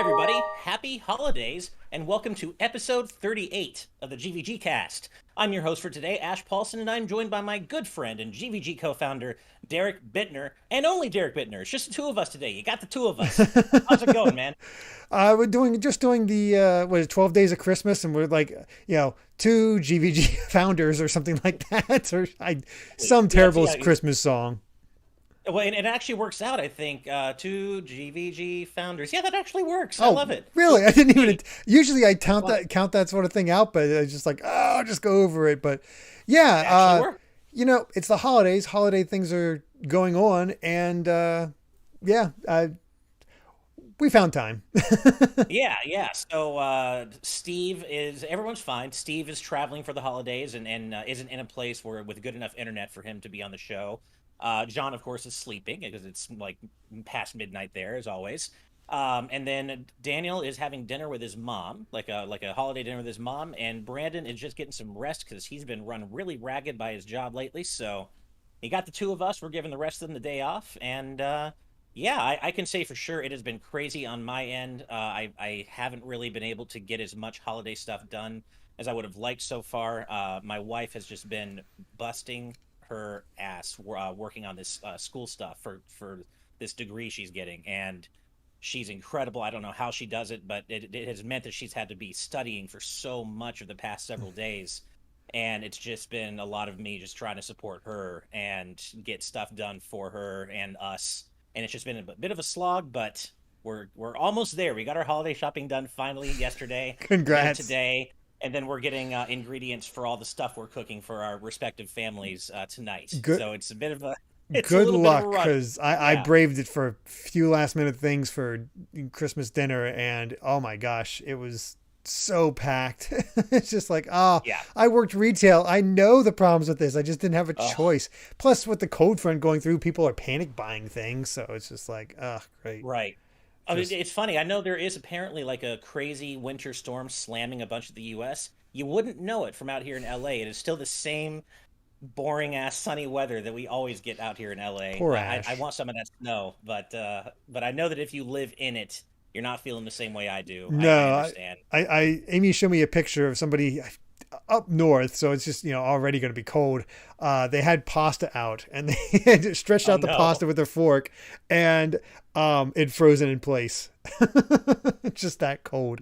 everybody. Happy holidays, and welcome to episode 38 of the GVGCast. I'm your host for today, Ash Paulson, and I'm joined by my good friend and GVG co-founder, Derek Bittner, and only Derek Bittner. It's just the two of us today. You got the two of us. How's it going, man? We're doing the 12 days of Christmas, and we're like, two GVG founders or something like that, or some Yeah, terrible yeah. Christmas song. Well, and it actually works out, I think. Two GVG founders. Yeah, that actually works. I Oh, love it. really? I didn't even. Hey, Usually, I well, count that sort of thing out, but I just like, oh, I'll just go over it. But it yeah, actually works. it's the holidays. Holiday things are going on, and yeah, we found time. Yeah, yeah. So Steve is everyone's fine. Steve is traveling for the holidays and isn't in a place where with good enough internet for him to be on the show. John, of course, is sleeping because it's like past midnight there, as always. And then Daniel is having dinner with his mom, like a holiday dinner with his mom, and Brandon is just getting some rest because he's been run really ragged by his job lately. So he got the two of us. We're giving the rest of them the day off, and yeah, I can say for sure it has been crazy on my end. I haven't really been able to get as much holiday stuff done as I would have liked so far. My wife has just been busting her ass working on this school stuff for this degree she's getting, and she's incredible. I don't know how she does it, but it has meant that she's had to be studying for so much of the past several days. And it's just been a lot of me just trying to support her and get stuff done for her and us. And it's just been a bit of a slog, but we're almost there. We got our holiday shopping done finally yesterday, dinner Congrats. today, and then we're getting ingredients for all the stuff we're cooking for our respective families tonight. Good. So it's a Good little bit of a luck, rush. because I Yeah. braved it for a few last minute things for Christmas dinner, and oh my gosh, it was so packed. It's just like, oh, Yeah. I worked retail. I know the problems with this. I just didn't have a Oh, choice. Plus, with the cold front going through, people are panic buying things. So it's just like, oh, great. right. I mean, Just it's funny. I know there is apparently like a crazy winter storm slamming a bunch of the U.S. You wouldn't know it from out here in L.A. It is still the same boring ass sunny weather that we always get out here in LA. poor I Ash. want some of that snow, but I know that if you live in it, you're not feeling the same way I do. I No, understand. Amy showed me a picture of somebody up north, so it's just already going to be cold. They had pasta out, and they had stretched Oh out the no. pasta with their fork, and it frozen in place. It's just that cold.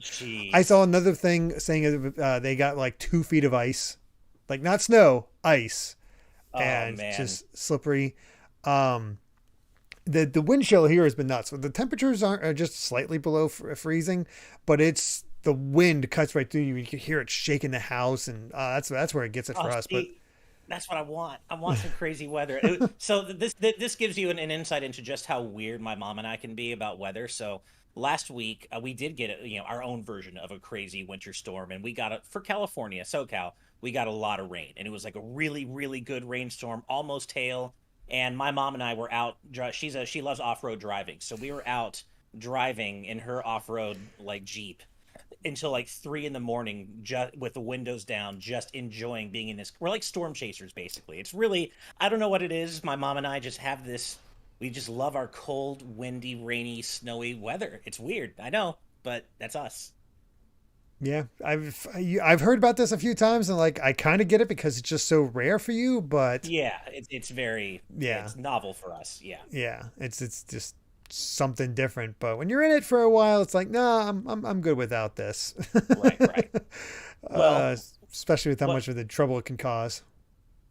I saw Jeez. another thing saying they got like 2 feet of ice, like not snow, ice, Oh and man. just slippery. Um, the wind chill here has been nuts. The temperatures are just slightly below freezing, but it's the wind cuts right through you. You can hear it shaking the house, and that's where it gets it Oh, for us. But see, that's what I want. I want some crazy weather. So this gives you an insight into just how weird my mom and I can be about weather. So last week we did get our own version of a crazy winter storm, and we got it for California, SoCal. We got a lot of rain, and it was like a really good rainstorm, almost hail. And my mom and I were out. She loves off road driving, so we were out driving in her off road like Jeep until like 3 in the morning, just with the windows down, just enjoying being in this. We're like storm chasers, basically. It's really, I don't know what it is. My mom and I just have this. We just love our cold, windy, rainy, snowy weather. It's weird, I know, but that's us. yeah, I've heard about this a few times, and like I kind of get it because it's just so rare for you. But Yeah, it's very, yeah, it's novel for us. Yeah, yeah, it's just something different. But when you're in it for a while, it's like, nah, I'm good without this. right, right. Well, uh, Especially with how what? much of the trouble it can cause.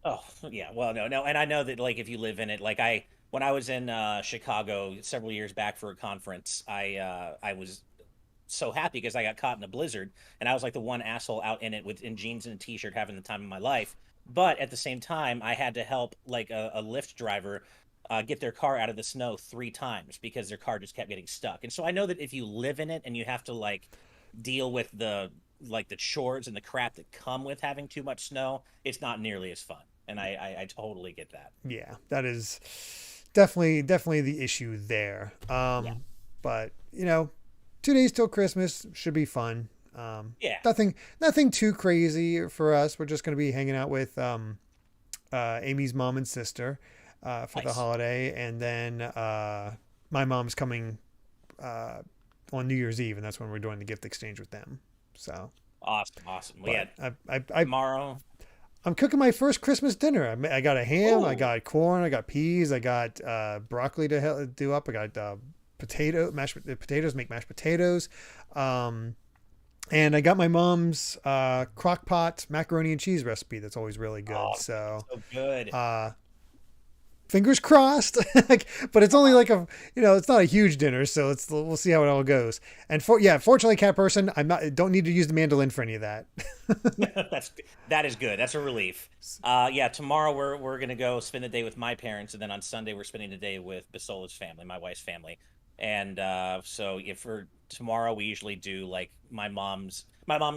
Oh, yeah. Well, no, no, and I know that like if you live in it, like when I was in Chicago several years back for a conference, I was so happy because I got caught in a blizzard and I was like the one asshole out in it with in jeans and a t-shirt having the time of my life. But at the same time, I had to help like a Lyft driver get their car out of the snow 3 times because their car just kept getting stuck. And so I know that if you live in it and you have to like deal with the chores and the crap that come with having too much snow, it's not nearly as fun. And I totally get that. Yeah, that is definitely the issue there. Yeah. But 2 days till Christmas should be fun. Yeah. Nothing too crazy for us. We're just going to be hanging out with Amy's mom and sister for the Nice. holiday, and then my mom's coming. on New Year's Eve, and that's when we're doing the gift exchange with them. So, Awesome, awesome. Well, yeah, but I tomorrow. I'm cooking my first Christmas dinner. I got a ham, I Oh, got corn, I got peas, I got broccoli to do up. I got potatoes, make mashed potatoes. Um, and I got my mom's crock pot macaroni and cheese recipe that's always really good. oh, So, so good. uh, fingers crossed. But it's only like it's not a huge dinner, so we'll see how it all goes. And fortunately, cat person, don't need to use the mandolin for any of that. That is good. That's a relief. Yeah, tomorrow we're gonna go spend the day with my parents, and then on Sunday we're spending the day with Basola's family, my wife's family. And so if for tomorrow we usually do like my mom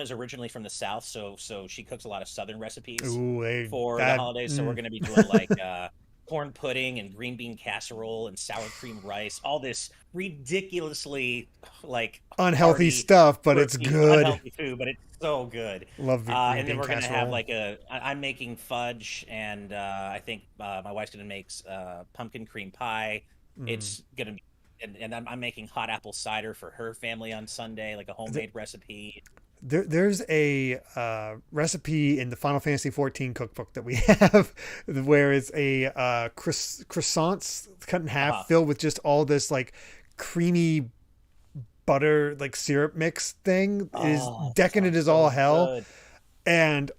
is originally from the South, so she cooks a lot of Southern recipes Ooh, for the that holidays. So we're gonna be doing like corn pudding and green bean casserole and sour cream rice, all this ridiculously like unhealthy hearty, stuff, but it's quirky, good. unhealthy food, but it's so good. Love the green And then bean we're gonna have casserole. like I'm making fudge, and I think my wife's gonna make pumpkin cream pie. Mm. It's gonna be, and I'm making hot apple cider for her family on Sunday, like a homemade recipe. There's a recipe in the Final Fantasy 14 cookbook that we have where it's a croissants cut in half Uh-huh. filled with just all this like creamy butter like syrup mix thing. It is Oh, that decadent sounds as all so hell, good. and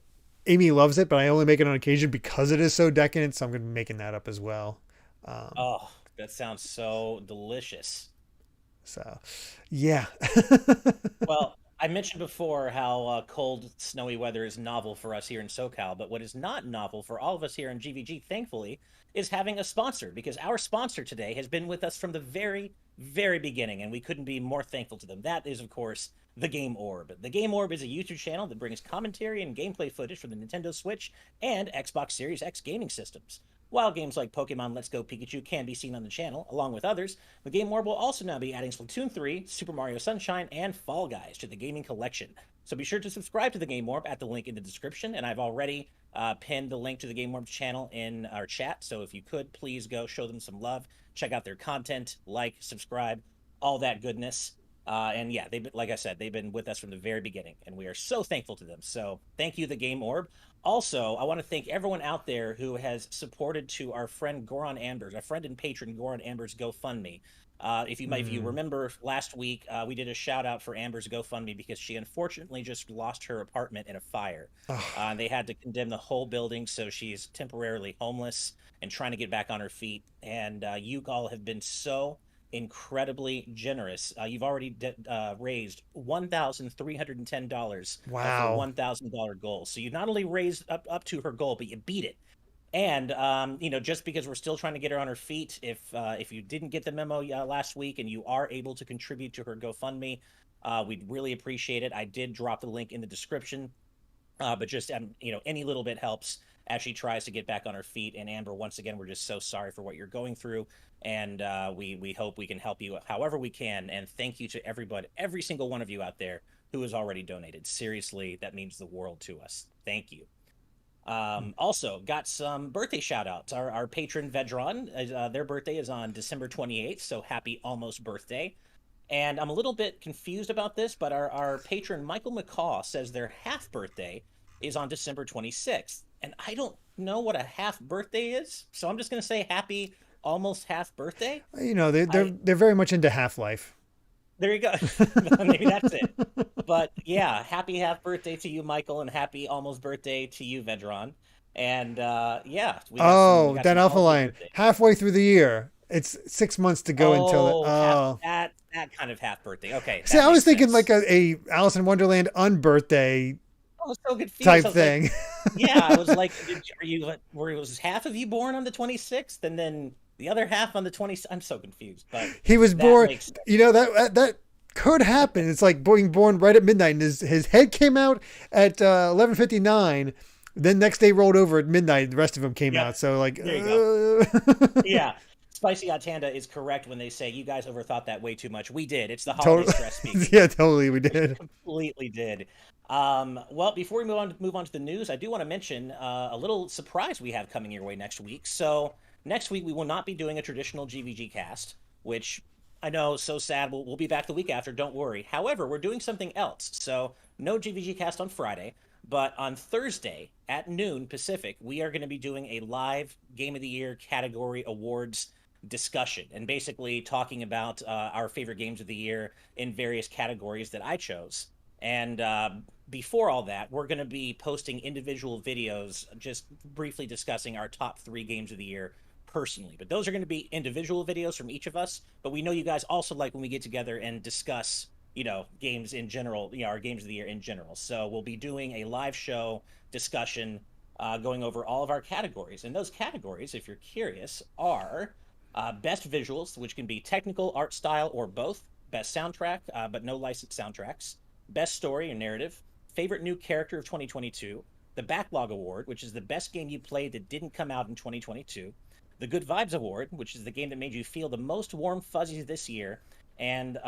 Amy loves it, but I only make it on occasion because it is so decadent, so I'm going to be making that up as well. um, Oh, that sounds so delicious. so yeah. Well, I mentioned before how cold, snowy weather is novel for us here in SoCal, but what is not novel for all of us here in GVG, thankfully, is having a sponsor, because our sponsor today has been with us from the very, very beginning, and we couldn't be more thankful to them. That is, of course, The Game Orb. The Game Orb is a YouTube channel that brings commentary and gameplay footage from the Nintendo Switch and Xbox Series X gaming systems. While games like Pokemon Let's Go Pikachu can be seen on the channel, along with others, the Game Orb will also now be adding Splatoon 3, Super Mario Sunshine, and Fall Guys to the gaming collection. So be sure to subscribe to the Game Orb at the link in the description, and I've already pinned the link to the Game Orb's channel in our chat. So if you could, please go show them some love, check out their content, like, subscribe, all that goodness. And yeah, like I said, they've been with us from the very beginning, and we are so thankful to them. So thank you, the Game Orb. Also, I want to thank everyone out there who has supported to our friend Goron Ambers, our friend and patron Goron Ambers GoFundMe. If you Mm. remember last week, we did a shout out for Amber's GoFundMe because she unfortunately just lost her apartment in a fire. Oh, They had to condemn the whole building, so she's temporarily homeless and trying to get back on her feet. And you all have been so incredibly generous. You've already raised $1,310 of her wow. $1,000 goal. So you not only raised up to her goal, but you beat it. And just because we're still trying to get her on her feet, if you didn't get the memo last week and you are able to contribute to her GoFundMe, we'd really appreciate it. I did drop the link in the description, but just any little bit helps as she tries to get back on her feet. And Amber, once again, we're just so sorry for what you're going through, and we hope we can help you however we can. And thank you to everybody, every single one of you out there who has already donated. Seriously, that means the world to us. Thank you. Also, got some birthday shout outs. Our patron Vedron, their birthday is on December 28th, so happy almost birthday. And I'm a little bit confused about this, but our patron Michael McCaw says their half birthday is on December 26th. And I don't know what a half birthday is, so I'm just going to say happy almost half birthday. They're I they're very much into Half Life. There you go. Maybe that's it. But yeah, happy half birthday to you, Michael, and happy almost birthday to you, Vedron. And yeah, we Oh, got that some Alpha holiday Line. birthday. Halfway through the year. It's 6 months to go until the. Oh, half Oh. that kind of half birthday. Okay, See, that I was makes thinking sense. like a Alice in Wonderland unbirthday I was so confused. type I was like, thing. yeah, I was like, are you was half of you born on the 26th and then the other half on the 20th? I'm so confused, but He was that born. makes That could happen. It's like being born right at midnight, and his head came out at 11:59. Then next day rolled over at midnight. The rest of him came Yep, out. So like, there you go. Yeah. Spicy Atanda is correct when they say you guys overthought that way too much. We did. It's the holiday totally. stress speaking. Yeah, totally. We We did. completely did. Well, before we move on to the news, I do want to mention a little surprise we have coming your way next week. So next week we will not be doing a traditional GVG cast, which I know, so sad. We'll be back the week after. Don't worry. However, we're doing something else. So no GVG cast on Friday, but on Thursday at noon Pacific, we are going to be doing a live Game of the Year category awards discussion and basically talking about our favorite games of the year in various categories that I chose. And before all that, we're going to be posting individual videos just briefly discussing our top three games of the year personally. But those are going to be individual videos from each of us. But we know you guys also like when we get together and discuss, games in general, our games of the year in general. So we'll be doing a live show discussion going over all of our categories. And those categories, if you're curious, are best visuals, which can be technical, art style, or both. Best soundtrack, but no licensed soundtracks. Best story or narrative. Favorite new character of 2022. The Backlog Award, which is the best game you played that didn't come out in 2022. The Good Vibes Award, which is the game that made you feel the most warm fuzzies this year. And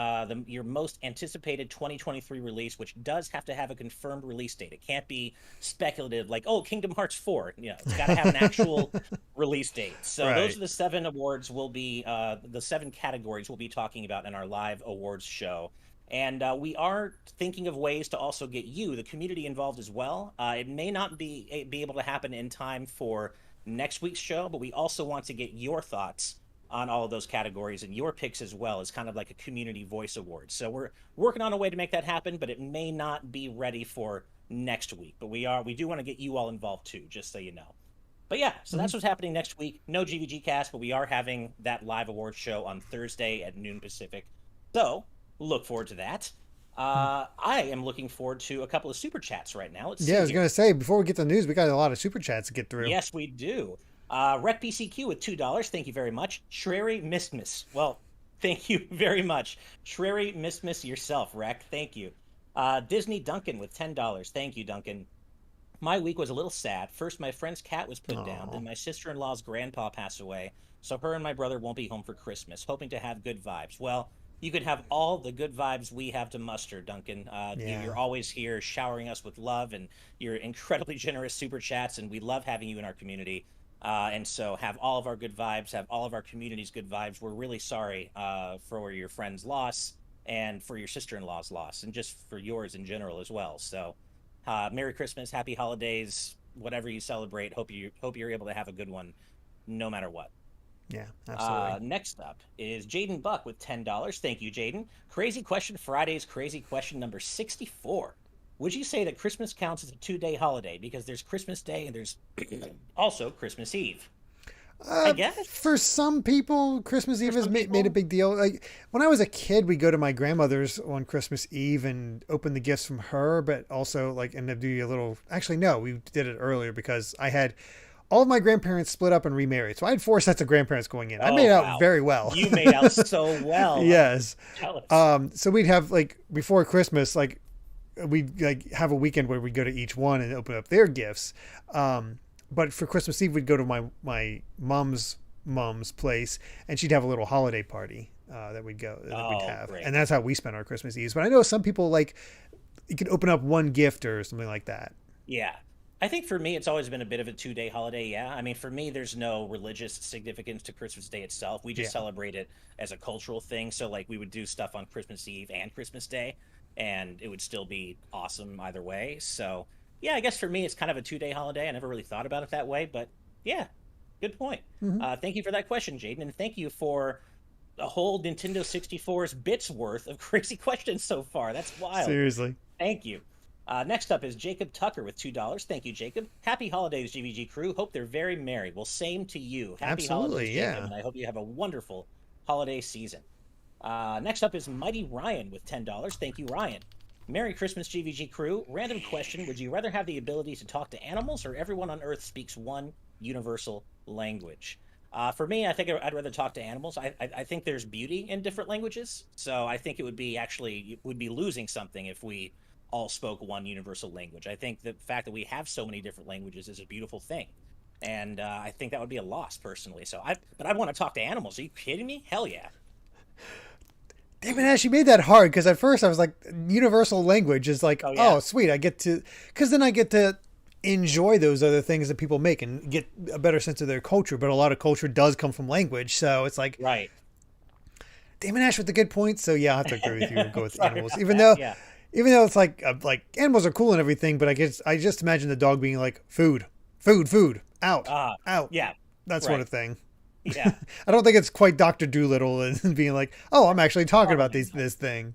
your most anticipated 2023 release, which does have to have a confirmed release date. It can't be speculative, like, oh, Kingdom Hearts 4. It's got to have an actual release date. So Right. those are the seven awards will be the seven categories we'll be talking about in our live awards show. And we are thinking of ways to also get you, the community, involved as well. It may not be able to happen in time for next week's show, but we also want to get your thoughts on all of those categories and your picks as well as kind of like a community voice award. So we're working on a way to make that happen, but it may not be ready for next week. But we do want to get you all involved too, just so you know. But yeah, so Mm-hmm. that's what's happening next week. No GVG cast, but we are having that live awards show on Thursday at noon Pacific. So look forward to that. I am looking forward to a couple of super chats right now. Let's Yeah, I see was here. gonna say before we get to the news, we got a lot of super chats to get through. Yes, we do. Rec PCQ with $2. Thank you very much. Shrary Mistmiss. Well, thank you very much. Shrary Mistmiss yourself, Rec. Thank you. Disney Duncan with $10. Thank you, Duncan. My week was a little sad. First, my friend's cat was put down. Oh, Then my sister-in-law's grandpa passed away. So her and my brother won't be home for Christmas, hoping to have good vibes. Well, you could have all the good vibes we have to muster, Duncan. yeah. You're always here showering us with love and your incredibly generous super chats, and we love having you in our community. And so have all of our good vibes, have all of our community's good vibes. We're really sorry for your friend's loss and for your sister-in-law's loss, and just for yours in general as well. So, Merry Christmas, Happy Holidays, whatever you celebrate. Hope you're able to have a good one, no matter what. Yeah, absolutely. Next up is Jaden Buck with $10. Thank you, Jaden. Crazy question Friday's crazy question number 64. Would you say that Christmas counts as a 2-day holiday because there's Christmas Day and there's also Christmas Eve? I guess For some people, Christmas for Eve has some made a people. big deal. Like when I was a kid, we'd go to my grandmother's on Christmas Eve and open the gifts from her, but also like end up doing a little. Actually, no, we did it earlier because I had all of my grandparents split up and remarried, so I had four sets of grandparents going in. I Oh made out wow, very well. you made out so well. I'm Yes. jealous. So we'd have like before Christmas, like we'd like have a weekend where we'd go to each one and open up their gifts. But for Christmas Eve, we'd go to my mom's place, and she'd have a little holiday party that we'd Oh have, great. and that's how we spent our Christmas Eves. But I know some people like you could open up one gift or something like that. Yeah. I think for me, it's always been a bit of a 2-day holiday. Yeah. I mean, for me, there's no religious significance to Christmas Day itself. We just Yeah. celebrate it as a cultural thing. So, like, we would do stuff on Christmas Eve and Christmas Day, and it would still be awesome either way. So, yeah, I guess for me, it's kind of a 2-day holiday. I never really thought about it that way, but yeah, good point. Mm-hmm. Thank you for that question, Jaden. And thank you for a whole Nintendo 64's bits worth of crazy questions so far. That's wild. Seriously. Thank you. Next up is Jacob Tucker with $2. Thank you, Jacob. Happy holidays, GVG crew. Hope they're very merry. Well, same to you. Happy holidays, Absolutely. Jacob, Yeah. and I hope you have a wonderful holiday season. Next up is Mighty Ryan with $10. Thank you, Ryan. Merry Christmas, GVG crew. Random question. Would you rather have the ability to talk to animals or everyone on Earth speaks one universal language? For me, I think I'd rather talk to animals. I think there's beauty in different languages. So I think it would be losing something if we all spoke one universal language. I think the fact that we have so many different languages is a beautiful thing. And I think that would be a loss personally. But I want to talk to animals. Are you kidding me? Hell yeah. Damn it, Ash, you made that hard because at first I was like, universal language is like, Oh oh, yeah. sweet. Because then I get to enjoy those other things that people make and get a better sense of their culture. But a lot of culture does come from language. So it's like, Right. Damon Ash with the good points. So yeah, I have to agree with you and go with Sorry animals. about that. Yeah. Even though it's like animals are cool and everything, but I just imagine the dog being like food, out, out, Yeah. that sort Right. of thing. Yeah. I don't think it's quite Doctor Doolittle and being like, oh, I'm actually talking about Probably not. this thing.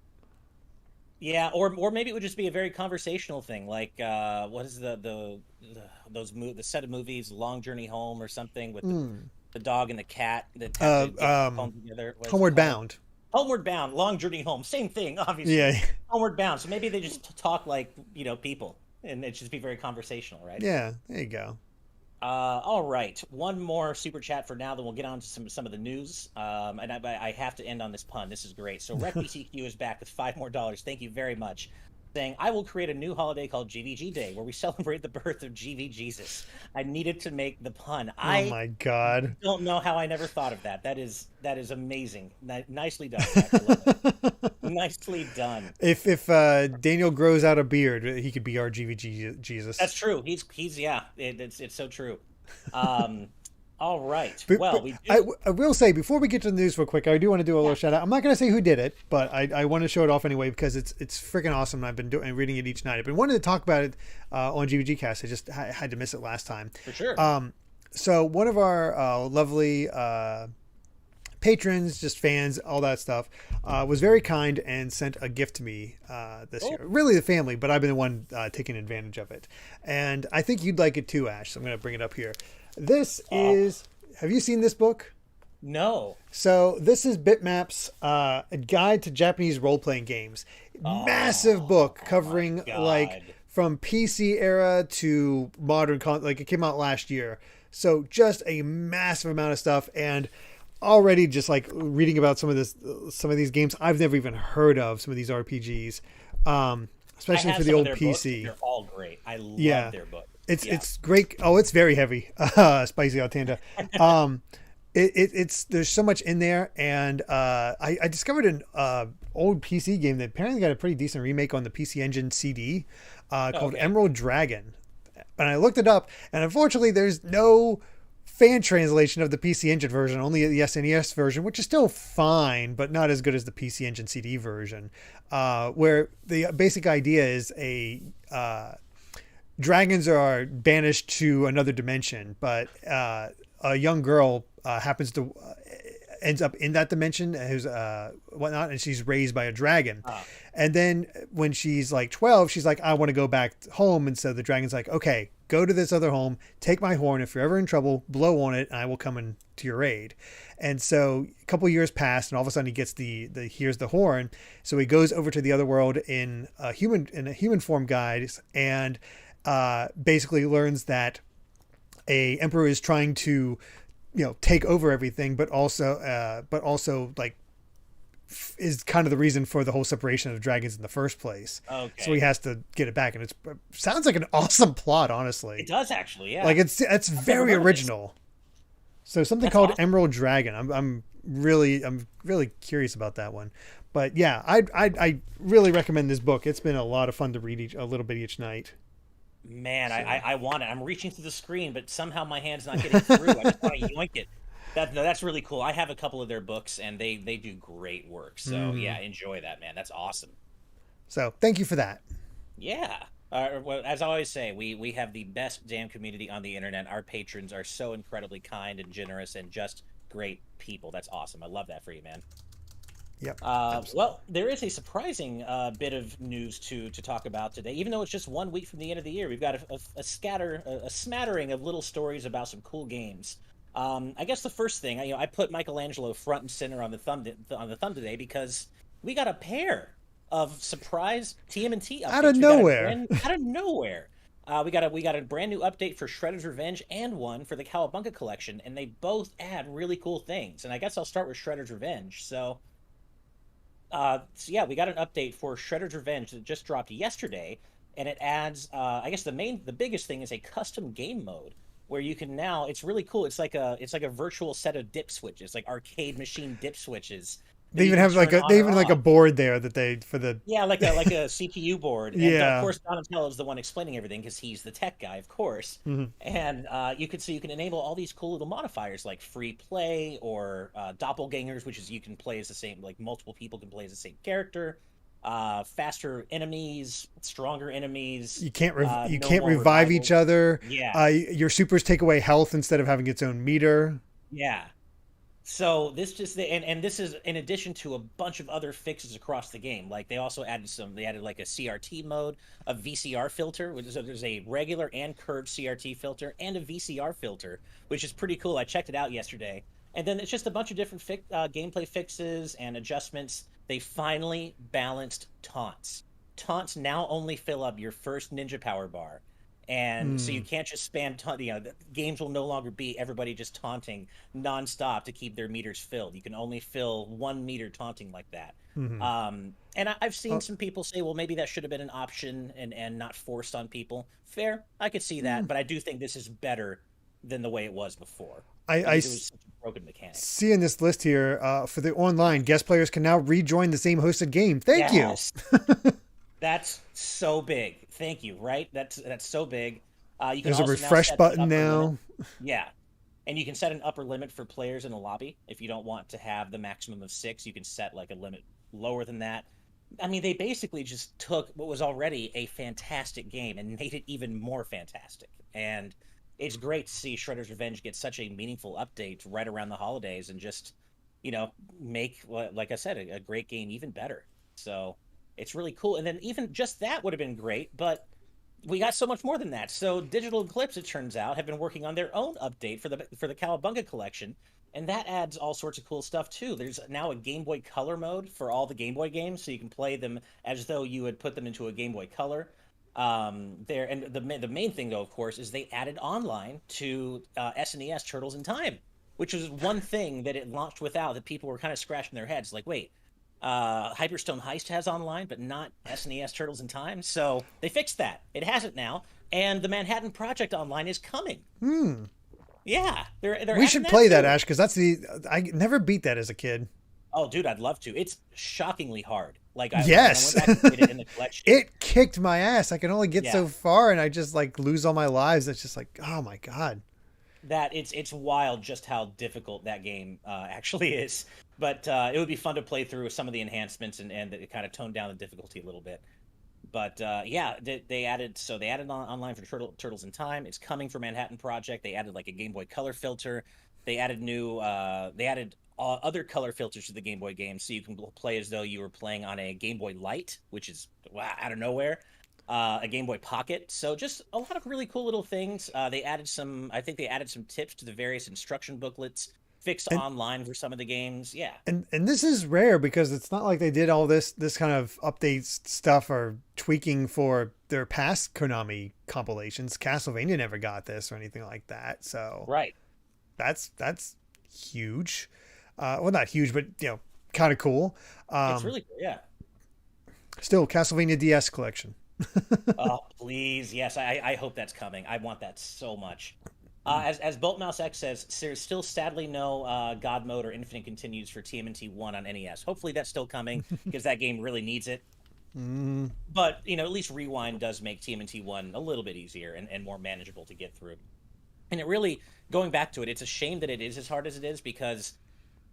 Yeah, or maybe it would just be a very conversational thing, like what is the set of movies, Long Journey Home or something, with Mm. the dog and the cat that have Uh, to get um, home together. What is it Homeward called? Bound. Homeward Bound, Long Journey Home, same thing, obviously. Yeah, Homeward Bound. So maybe they just talk like, people, and it just be very conversational, right? yeah. There you go. All right, one more super chat for now, then we'll get on to some of the news. And I have to end on this pun. This is great. So RecBCQ is back with $5 more. Thank you very much. Saying, I will create a new holiday called GVG Day, where we celebrate the birth of GV Jesus. I needed to make the pun. Oh I my god. don't know how I never thought of that. That is amazing. Nicely done, Jack. I love it. Nicely done. If Daniel grows out a beard, he could be our GVG Jesus. That's true. He's yeah. It's so true. Um, all right. But Well, we I, do. I will say before we get to the news real quick, I do want to do a little Yeah, shout out. I'm not going to say who did it, but I want to show it off anyway because it's freaking awesome. I've been reading it each night. I've been wanting to talk about it on GVGcast. I just had to miss it last time. for sure. So one of our lovely patrons, just fans, all that stuff, was very kind and sent a gift to me this Oh, year. Really the family, but I've been the one taking advantage of it. And I think you'd like it too, Ash. So I'm going to bring it up here. This oh is, have you seen this book? no. So this is Bitmap's a guide to Japanese role-playing games. Massive book Oh my covering like God. from PC era to modern like it came out last year. So just a massive amount of stuff, and already just like reading about some of these games I've never even heard of, some of these RPGs, I especially for have the some of old their books. PC. They're all great. I love Yeah, their books. it's Yeah. it's great. Oh, it's very heavy. Spicy Altanda. It's there's so much in there, and I discovered an old PC game that apparently got a pretty decent remake on the PC Engine CD called Okay. Emerald Dragon. And I looked it up, and unfortunately, there's no fan translation of the PC Engine version, only the SNES version, which is still fine, but not as good as the PC Engine CD version. Where the basic idea is dragons are banished to another dimension, but a young girl happens to ends up in that dimension who's whatnot, and she's raised by a dragon. Ah, And then when she's like 12, she's like, I want to go back home. And so the dragon's like, okay, go to this other home, take my horn. If you're ever in trouble, blow on it, and I will come in to your aid. And so a couple years pass, and all of a sudden he gets the hears the horn. So he goes over to the other world in a human form guise, and basically learns that a emperor is trying to take over everything, but also like is kind of the reason for the whole separation of dragons in the first place. So he okay. has to get it back, and it sounds like an awesome plot, It honestly. does actually. Like Yeah. it's I've never very heard of this. original. So something That's called awesome. Emerald Dragon. I'm really curious about that one. But yeah, I really recommend this book. It's been a lot of fun to read a little bit each night. Man, So I want it. I'm reaching through the screen, but somehow my hand's not getting through. I just want to yoink it. No, that's really cool. I have a couple of their books, and they do great work. So mhm. yeah, enjoy that, man. That's awesome. So thank you for that. Yeah. Well, as I always say, we have the best damn community on the internet. Our patrons are so incredibly kind and generous and just great people. That's awesome. I love that for you, man. Yep, absolutely. Well, there is a surprising bit of news to talk about today. Even though it's just 1 week from the end of the year, we've got a smattering of little stories about some cool games. I guess the first thing, I put Michelangelo front and center on the thumb today because we got a pair of surprise TMNT Out of updates. We got a nowhere. brand out of nowhere. We got a brand new update for Shredder's Revenge and one for the Cowabunga collection, and they both add really cool things. And I guess I'll start with Shredder's Revenge. So yeah, we got an update for Shredder's Revenge that just dropped yesterday, and it adds. I guess the biggest thing is a custom game mode where you can now. It's really cool. It's like a virtual set of dip switches, like arcade machine dip switches. that They you even can have like turn a on they or even like a off. board there that they for the Yeah, like a CPU board, and of yeah. course Donatello is the one explaining everything because he's the tech guy, of course. Mhm. And you can enable all these cool little modifiers like free play or doppelgangers, which is you can play as the same, like multiple people can play as the same character. Faster enemies, stronger enemies, You no can't more revive each revivals. other. Yeah, Your supers take away health instead of having its own meter. yeah. So this just and this is in addition to a bunch of other fixes across the game. Like they added like a CRT mode, a VCR filter, which is there's a regular and curved CRT filter and a VCR filter, which is pretty cool. I checked it out yesterday. And then it's just a bunch of different gameplay fixes and adjustments. They finally balanced taunts. Taunts now only fill up your first ninja power bar. And so you Mm. can't just spam the games will no longer be everybody just taunting nonstop to keep their meters filled. You can only fill 1 meter taunting like that. Hmm. And I've seen Oh, some people say, well, maybe that should have been an option and not forced on people. Fair, I could see mm. that, but I do think this is better than the way it was before I because it was such a broken mechanic. see in this list here for the online guest players can now rejoin the same hosted game. Thank you. Yes, that's so big. Thank you. Right? That's so big. You can There's a also now refresh set an button upper limit. now. Yeah, and you can set an upper limit for players in the lobby. If you don't want to have the maximum of six, you can set like a limit lower than that. I mean, they basically just took what was already a fantastic game and made it even more fantastic. And it's great to see Shredder's Revenge get such a meaningful update right around the holidays and just, make, like I said, a great game even better. So it's really cool. And then even just that would have been great, but we got so much more than that. So Digital Eclipse, it turns out, have been working on their own update for the Cowabunga collection, and that adds all sorts of cool stuff too. There's now a Game Boy Color mode for all the Game Boy games, so you can play them as though you had put them into a Game Boy Color. There and the main thing though, of course, is they added online to SNES Turtles in Time, which was one thing that it launched without that people were kind of scratching their heads, like, wait, Hyperstone Heist has online, but not SNES Turtles in Time. So they fixed that. It has it now, and the Manhattan Project Online is coming. Hmm. Yeah, they're We adding should that play that, too. Ash, because that's the I never beat that as a kid. Oh, dude, I'd love to. It's shockingly hard. Like when I Yes. went back and played it in the collection. It kicked my ass. I can only get Yeah, so far and I just like lose all my lives. It's just like, oh my God. that it's wild just how difficult that game actually is. But it would be fun to play through some of the enhancements and it kind of toned down the difficulty a little bit. But yeah, they added online for Turtles in Time. It's coming for Manhattan Project. They added like a Game Boy Color filter. They added other color filters to the Game Boy game, so you can play as though you were playing on a Game Boy Light, which is wow, out of nowhere. A Game Boy Pocket. So just a lot of really cool little things. They added some. I think they added some tips to the various instruction booklets. Fixed And online for some of the games. Yeah, and this is rare because it's not like they did all this kind of updates stuff or tweaking for their past Konami compilations. Castlevania never got this or anything like that. So right. that's huge. Well, not huge, but kind of cool. It's Um, really cool. Yeah. Still, Castlevania DS collection. Oh, please. Yes, I hope that's coming. I want that so much. As Bolt Mouse X says, there's still sadly no God Mode or Infinite Continues for TMNT 1 on NES. Hopefully that's still coming because that game really needs it. Mm, But, at least Rewind does make TMNT 1 a little bit easier and more manageable to get through. And it really, going back to it, it's a shame that it is as hard as it is because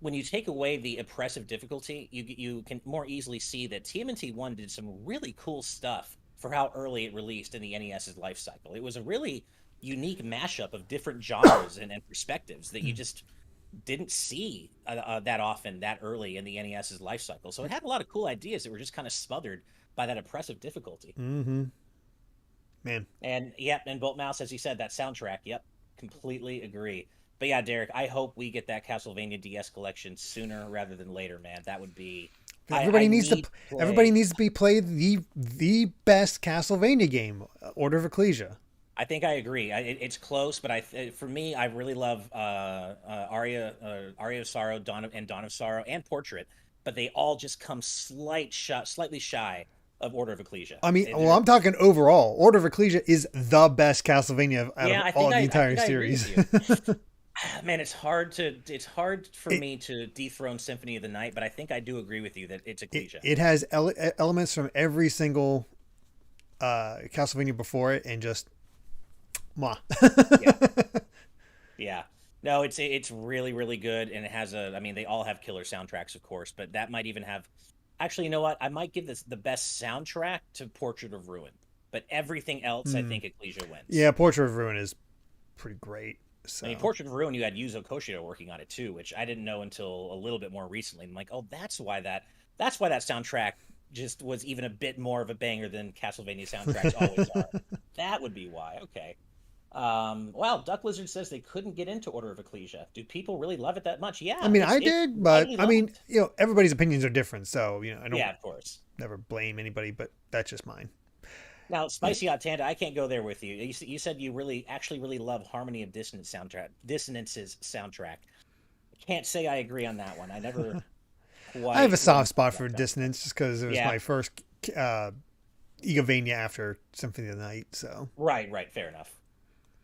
when you take away the oppressive difficulty, you can more easily see that TMNT 1 did some really cool stuff for how early it released in the NES's life cycle. It was a really unique mashup of different genres and perspectives that you just didn't see that often that early in the NES's life cycle. So it had a lot of cool ideas that were just kind of smothered by that oppressive difficulty. mm-hmm. Man, And yep, and Bolt Mouse, as you said, that soundtrack, yep, completely agree. But yeah, Derek, I hope we get that Castlevania DS collection sooner rather than later, man. That would be I everybody needs to need to everybody play. needs to be played the best Castlevania game, Order of Ecclesia. I think I agree. It's close, but for me, I really love Aria of Sorrow, Dawn of Sorrow, and Portrait, but they all just come slightly shy of Order of Ecclesia. I mean, well, I'm talking overall. Order of Ecclesia is the best Castlevania out of Yeah, all the I entire think I agree with series. you. Man, it's hard for It me to dethrone Symphony of the Night, but I think I do agree with you that it's a it, cliche. it has elements from every single Castlevania before it, and just mwah. Yeah. Yeah. No, it's really really good, and it has a. I mean, they all have killer soundtracks, of course, but that might even have. Actually, you know what? I might give this the best soundtrack to Portrait of Ruin, but everything else, I Hmm. think Ecclesia wins. Yeah, Portrait of Ruin is pretty great. I mean, So Portrait of Ruin, you had Yuzo Koshiro working on it too, which I didn't know until a little bit more recently. I'm like, oh, that's why that soundtrack just was even a bit more of a banger than Castlevania soundtracks always are. That would be why. Okay. Well, Duck Lizard says they couldn't get into Order of Ecclesia. Do people really love it that much? I Yeah, mean, I it's did, but widely I mean, loved. everybody's opinions are different. So I don't Yeah, of course. never blame anybody, but that's just mine. Now, Yeah. Spicy Hot Tanda, I can't go there with you. You said you really, actually, really love Harmony of Dissonance's soundtrack. Can't say I agree on that one. I never I have a quite soft went spot that for soundtrack. Dissonance just because it was Yeah, my first uh, Egovania after Symphony of the Night. So right, right, fair enough.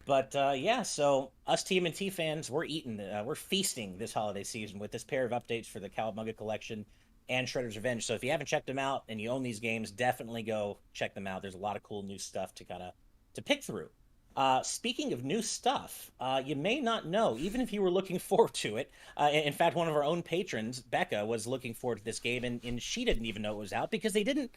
But yeah, so us TMNT fans, we're feasting this holiday season with this pair of updates for the Cowabunga collection and Shredder's Revenge. So if you haven't checked them out and you own these games, definitely go check them out. There's a lot of cool new stuff to kind of to pick through. Speaking of new stuff, you may not know, even if you were looking forward to it. In fact, one of our own patrons, Becca, was looking forward to this game, and she didn't even know it was out because they didn't.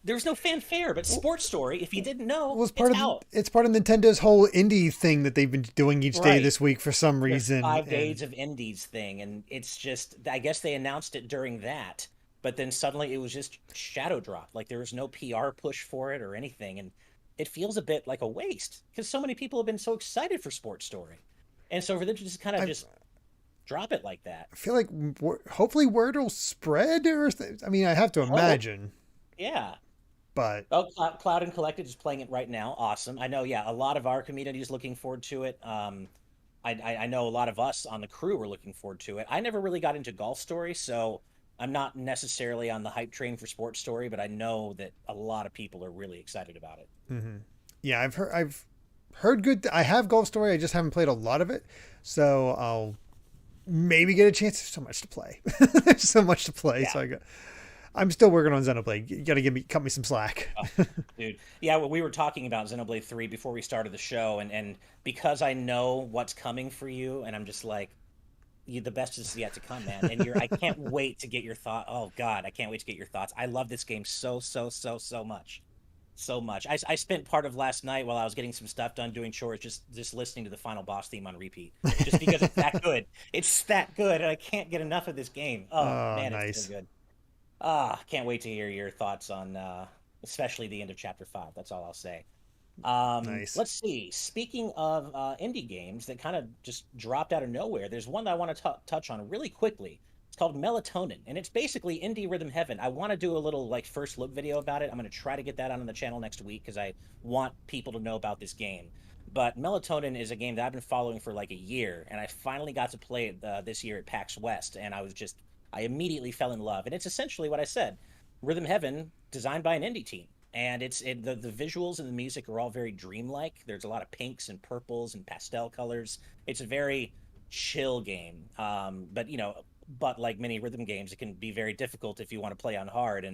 There was no fanfare. But Sports Story, if you didn't know, was it's part of out. it's part of Nintendo's whole indie thing that they've been doing each day Right. this week for some Their reason. five And days of indies thing, and it's just I guess they announced it during that, but then suddenly it was just shadow dropped. Like there was no PR push for it or anything, and it feels a bit like a waste because so many people have been so excited for Sports Story, and so for them to just kind of I just drop it like that. feel like hopefully word will spread. I mean, I have to Hope, imagine, yeah. but Oh, Cloud and Collected is playing it right now. Awesome. I know. Yeah, a lot of our community is looking forward to it. I know a lot of us on the crew were looking forward to it. I never really got into Golf Story, so I'm not necessarily on the hype train for Sports Story, but I know that a lot of people are really excited about it. mhm. Yeah, I've heard good. I have Golf Story. I just haven't played a lot of it, so I'll maybe get a chance. There's so much to play. There's so much to play. Yeah. So I'm still working on Xenoblade. You got to cut me some slack. Oh, dude. Yeah, well, we were talking about Xenoblade 3 before we started the show, and because I know what's coming for you, and I'm just like, the best is yet to come, man. And I can't wait to get your thought. Oh God, I can't wait to get your thoughts. I love this game so much, so much. I spent part of last night while I was getting some stuff done doing chores, just listening to the final boss theme on repeat, just because it's that good. It's that good, and I can't get enough of this game. Oh Oh, man, it's so nice, good. Ah, can't wait to hear your thoughts on, especially the end of Chapter 5. That's all I'll say. nice. Let's see. Speaking of indie games that kind of just dropped out of nowhere, there's one that I want to touch on really quickly. It's called Melatonin, and it's basically indie rhythm heaven. I want to do a little like first look video about it. I'm going to try to get that on the channel next week because I want people to know about this game. But Melatonin is a game that I've been following for like a year, and I finally got to play it this year at PAX West, and I immediately fell in love. And it's essentially what I said, rhythm heaven designed by an indie team, and the visuals and the music are all very dreamlike. There's a lot of pinks and purples and pastel colors. It's a very chill game, but but like many rhythm games, it can be very difficult if you want to play on hard,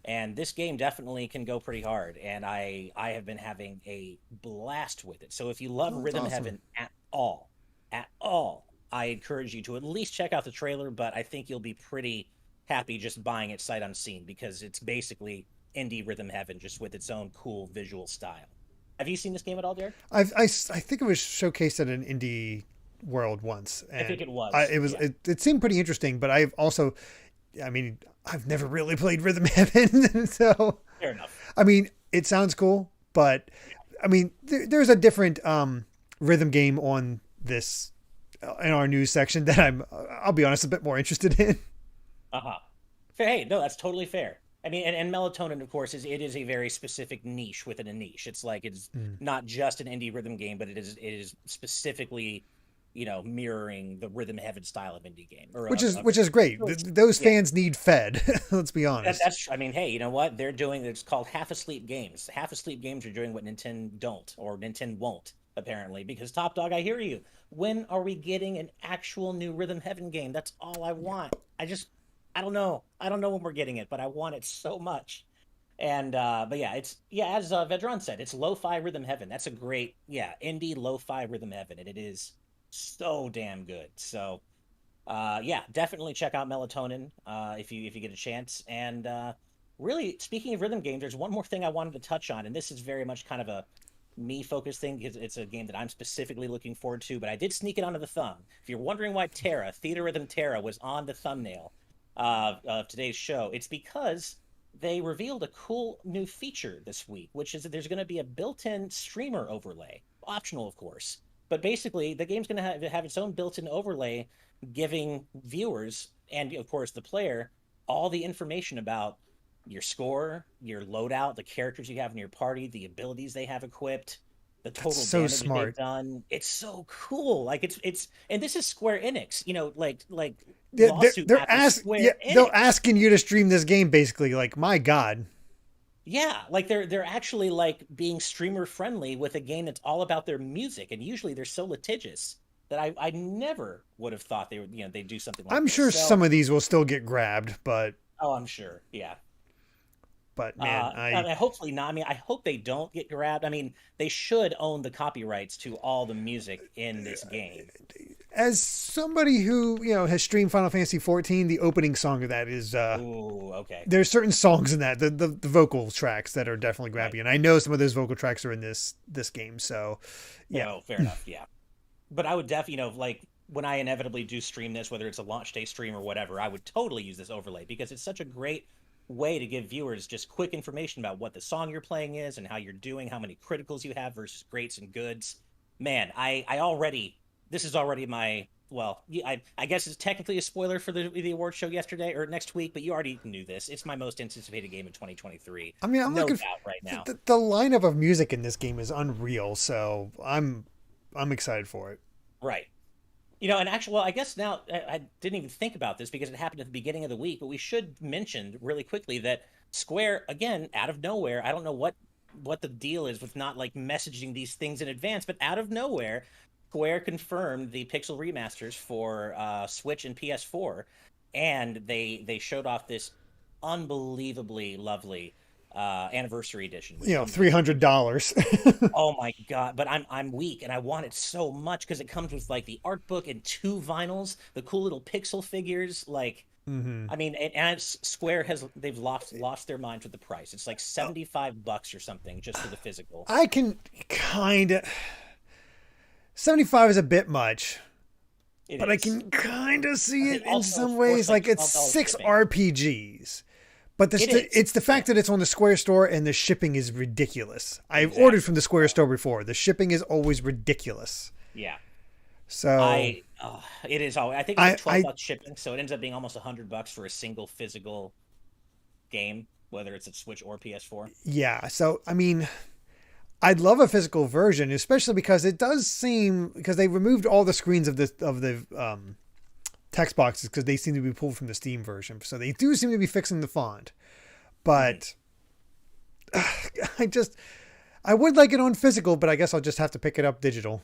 and this game definitely can go pretty hard. And I have been having a blast with it. So if you love Oh, that's rhythm awesome. heaven at all, I encourage you to at least check out the trailer. But I think you'll be pretty happy just buying it sight unseen because it's basically indie rhythm heaven just with its own cool visual style. Have you seen this game at all, Jared? I think it was showcased at an indie world once, I think and it was. Yeah, it seemed pretty interesting. But I've also, I mean, I've never really played Rhythm Heaven, so fair enough. I mean, it sounds cool, but Yeah. I mean, there's a different rhythm game on this in our news section that I'll be honest, a bit more interested in. Uh-huh. Fair. Hey, no, that's totally fair. I mean, and melatonin, of course, is a very specific niche within a niche. It's like it's Mm. not just an indie rhythm game, but it is specifically, mirroring the rhythm heaven style of indie game or Which is great. Those yeah. fans need fed. Let's be honest. That's I mean, hey, you know what? They're doing it's called half asleep games. Half asleep games are doing what Nintendo don't or Nintendo won't. apparently, because Top Dog, I hear you. When are we getting an actual new Rhythm Heaven game? That's all I want. I don't know. I don't know when we're getting it, but I want it so much. And but yeah, it's yeah, as Vedran said, it's lo-fi rhythm heaven. That's a great, yeah, indie lo-fi rhythm heaven, and it is so damn good. So yeah, definitely check out Melatonin if you get a chance. And really, speaking of rhythm games, there's one more thing I wanted to touch on, and this is very much kind of a me focused thing because it's a game that I'm specifically looking forward to. But I did sneak it onto the thumb. If you're wondering why Theatrhythm Terra was on the thumbnail of today's show, it's because they revealed a cool new feature this week, which is that there's going to be a built-in streamer overlay, optional of course. But basically, the game's going to have its own built-in overlay giving viewers and of course the player all the information about your score, your loadout, the characters you have in your party, the abilities they have equipped, the That's total so damage they've smart. done. It's so cool. Like it's and this is Square Enix, like lawsuit They're after yeah, Square they're Enix. asking you to stream this game basically. Like, my God. Yeah, like they're actually like being streamer friendly with a game that's all about their music, and usually they're so litigious that I never would have thought they would they'd do something like I'm this. sure So some of these will still get grabbed, oh, I'm sure. Yeah. man, I mean, hopefully not. I mean, I hope they don't get grabbed. I mean, they should own the copyrights to all the music in this game. as somebody who has streamed Final Fantasy 14, the opening song of that is Ooh, okay. there's certain songs in that the vocal tracks that are definitely Right. grabbing, and I know some of those vocal tracks are in this game. So yeah, Oh, fair enough. Yeah. But I would definitely, like when I inevitably do stream this, whether it's a launch day stream or whatever, I would totally use this overlay because it's such a great way to give viewers just quick information about what the song you're playing is and how you're doing, how many criticals you have versus greats and goods. Man, I already this is already my well, I guess it's technically a spoiler for the award show yesterday or next week, but you already knew this. It's my most anticipated game in 2023, I mean, I'm no looking. doubt right now. The lineup of music in this game is unreal. So I'm excited for it. Right. And actually, well, I guess now I didn't even think about this because it happened at the beginning of the week, but we should mention really quickly that Square, again, out of nowhere, I don't know what the deal is with not like messaging these things in advance, but out of nowhere, Square confirmed the Pixel remasters for Switch and PS4, and they showed off this unbelievably lovely anniversary edition, which comes with $300. oh my God, but I'm weak and I want it so much because it comes with like the art book and two vinyls, the cool little pixel figures. Like, hmm I mean, and Square they've lost their minds with the price. It's like $75 or something just for the physical. I can kind of 75 is a bit much, It but I is. can kind of see it in Also, some of course, ways. like Like, it's $12 six shipping. RPGs. But It is. it's the Yeah, fact that it's on the Square store and the shipping is ridiculous. I've ordered from exactly. the Square store before. The shipping is always ridiculous. Yeah. So It is. I think it's I like 12 I bucks shipping, so it ends up being almost $100 for a single physical game, whether it's a Switch or PS4. yeah. So I mean, I'd love a physical version, especially because it does seem because they removed all the screens of the text boxes because they seem to be pulled from the Steam version. So they do seem to be fixing the font, Mhm. but I just I would like it on physical, but I guess I'll just have to pick it up digital.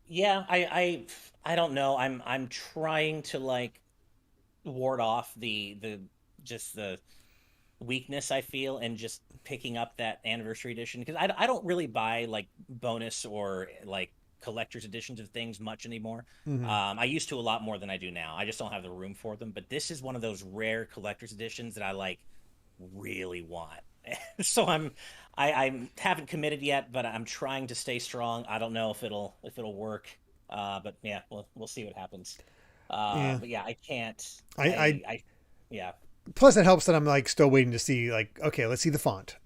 Yeah, I don't know. I'm trying to like ward off the just the weakness I feel and just picking up that anniversary edition because I don't really buy like bonus or like collector's editions of things much anymore. hmm I used to a lot more than I do now. I just don't have the room for them. But this is one of those rare collector's editions that I like really want. So I haven't committed yet, but I'm trying to stay strong. I don't know if it'll work. But yeah, we'll see what happens. Yeah. But yeah, I can't. I I yeah. plus it helps that I'm like still waiting to see like okay, let's see the font.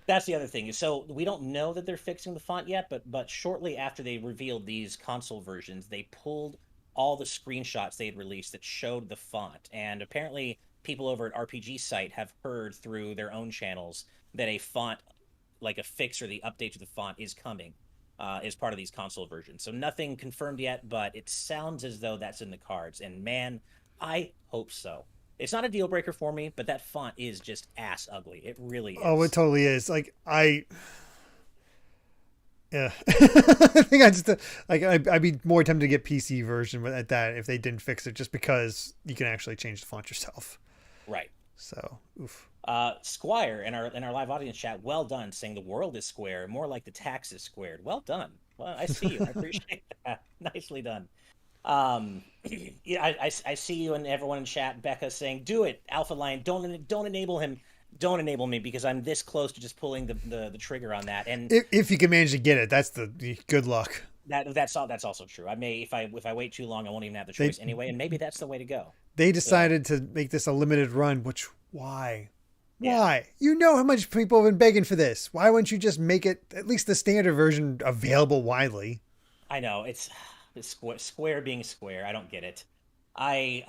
That's the other thing. So we don't know that they're fixing the font yet, but shortly after they revealed these console versions, they pulled all the screenshots they had released that showed the font. And apparently people over at RPG Site have heard through their own channels that a font like a fix or the update to the font is coming as part of these console versions. So nothing confirmed yet, but it sounds as though that's in the cards. And man, I hope so. It's not a deal breaker for me, but that font is just ass ugly. It really Oh, it is. totally is. Like Yeah. I think I just like I'd be more tempted to get PC version at that if they didn't fix it, just because you can actually change the font yourself. Right. So, oof. Squire in our live audience chat, well done, saying the world is square, more like the tax is squared. Well done. Well, I see you. I appreciate that. Nicely done. Yeah, I see you and everyone in chat. Becca saying, "Do it, Alpha Lion. Don't enable him. Don't enable me because I'm this close to just pulling the trigger on that." And If you can manage to get it, that's the good luck. that's also true. I may if I wait too long, I won't even have the They choice anyway, and maybe that's the way to go. they So decided to make this a limited run, which why? yeah, Why? You know how much people have been begging for this. Why wouldn't you just make it at least the standard version available widely? I know it's square being square. I don't get it. I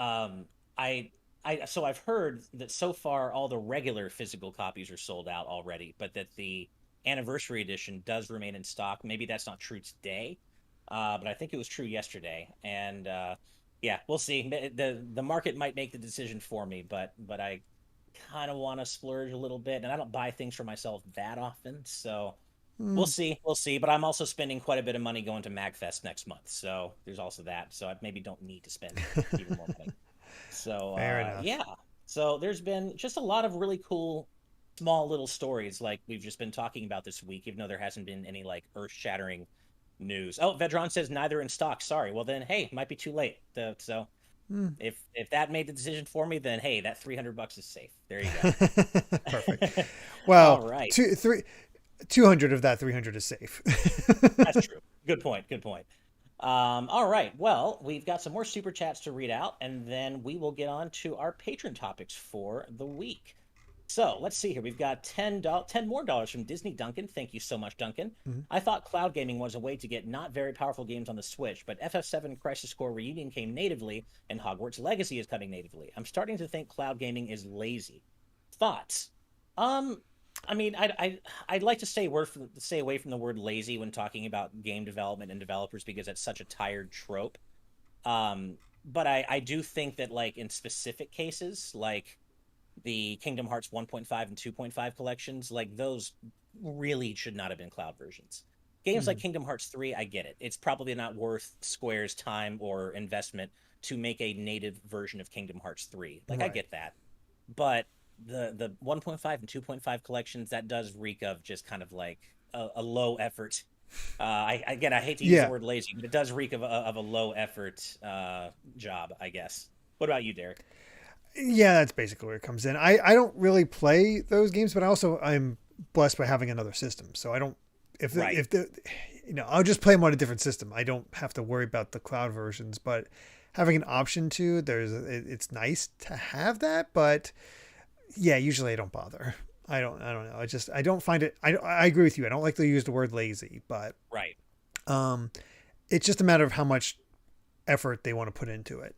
I so I've heard that so far all the regular physical copies are sold out already, but that the anniversary edition does remain in stock. Maybe that's not true today, but I think it was true yesterday. And yeah, we'll see. The market might make the decision for me, but I kind of want to splurge a little bit, and I don't buy things for myself that often, so we'll Hmm, see. We'll see. But I'm also spending quite a bit of money going to MagFest next month, so there's also that. So I maybe don't need to spend even more money. So fair enough. yeah. So there's been just a lot of really cool small little stories like we've just been talking about this week, even though there hasn't been any like earth-shattering news. Oh, Vedron says neither in stock. Sorry. Well then, hey, might be too late. So Hmm. if that made the decision for me, then hey, that $300 is safe. There you go. Perfect. All Well, right. 200 of that 300 is safe. That's true. Good point. Good point. All right. Well, we've got some more super chats to read out, and then we will get on to our patron topics for the week. So let's see here. We've got $10 more dollars from Disney Duncan. Thank you so much, Duncan. Mhm. I thought cloud gaming was a way to get not very powerful games on the Switch, but FF7 Crisis Core Reunion came natively, and Hogwarts Legacy is coming natively. I'm starting to think cloud gaming is lazy. Thoughts? Um, I mean, I'd like to stay away from the word lazy when talking about game development and developers because it's such a tired trope. But I do think that like in specific cases, like the Kingdom Hearts 1.5 and 2.5 collections, like those really should not have been cloud versions. Games like Mhm. Kingdom Hearts 3, I get it. It's probably not worth Square's time or investment to make a native version of Kingdom Hearts 3. Like I Right. get that. But the 1.5 and 2.5 collections, that does reek of just kind of like a low effort. Again, I hate to use the Yeah. word lazy, but it does reek of a low effort job, I guess. What about you, Derek? Yeah, that's basically where it comes in. I don't really play those games, but also I'm blessed by having another system. So I don't Right. if the I'll just play them on a different system. I don't have to worry about the cloud versions, but having an option to it's nice to have that, but yeah, usually I don't bother. I don't know. I don't find it I agree with you. I don't like to use the word lazy, but Right. um it's just a matter of how much effort they want to put into it.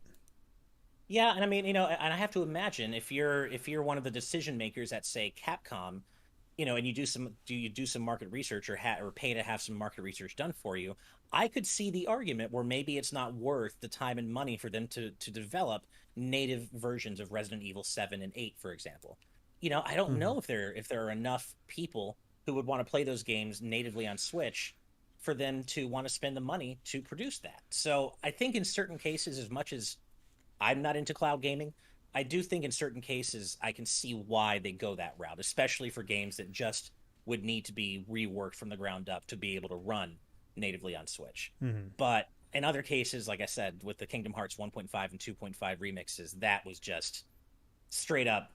Yeah, and I mean, and I have to imagine if you're one of the decision makers at say Capcom, and you do some market research or pay to have some market research done for you, I could see the argument where maybe it's not worth the time and money for them to develop native versions of Resident Evil 7 and 8, for example. I don't Hmm. know if there are enough people who would want to play those games natively on Switch for them to want to spend the money to produce that. So I think in certain cases, as much as I'm not into cloud gaming, I do think in certain cases I can see why they go that route, especially for games that just would need to be reworked from the ground up to be able to run natively on Switch. Hmm. But in other cases, like I said, with the Kingdom Hearts 1.5 and 2.5 remixes, that was just straight up,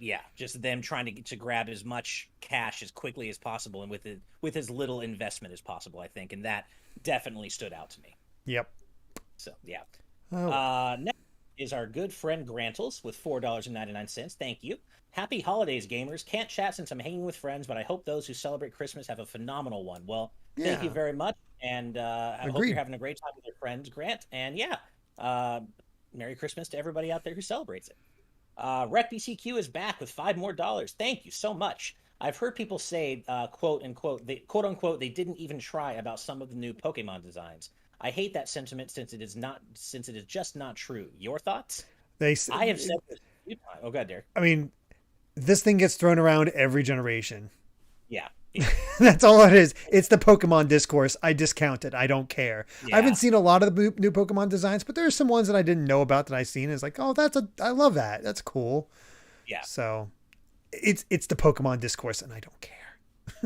yeah, just them trying to grab as much cash as quickly as possible and with as little investment as possible, I think, and that definitely stood out to me. Yep. So yeah. Oh well. Next is our good friend Grantles with $4.99. Thank you. Happy holidays, gamers. Can't chat since I'm hanging with friends, but I hope those who celebrate Christmas have a phenomenal one. Well, thank you Yeah. very much, and I hope you're Agreed. having a great time with your friends, Grant. And yeah, uh, Merry Christmas to everybody out there who celebrates it. RecBCQ is back with $5 more. Thank you so much. I've heard people say, quote unquote, they didn't even try about some of the new Pokemon designs. I hate that sentiment since it is just not true. Your thoughts? They I have said this a few times. Oh, God, Derek. I mean, this thing gets thrown around every generation. Yeah. Yeah, That's all it is. It's the Pokemon discourse. I discount it. I don't care. I haven't yeah, seen a lot of the new Pokemon designs, but there's some ones that I didn't know about that I've seen. It's like, oh, I love that. That's cool. yeah. So it's the Pokemon discourse, and I don't care.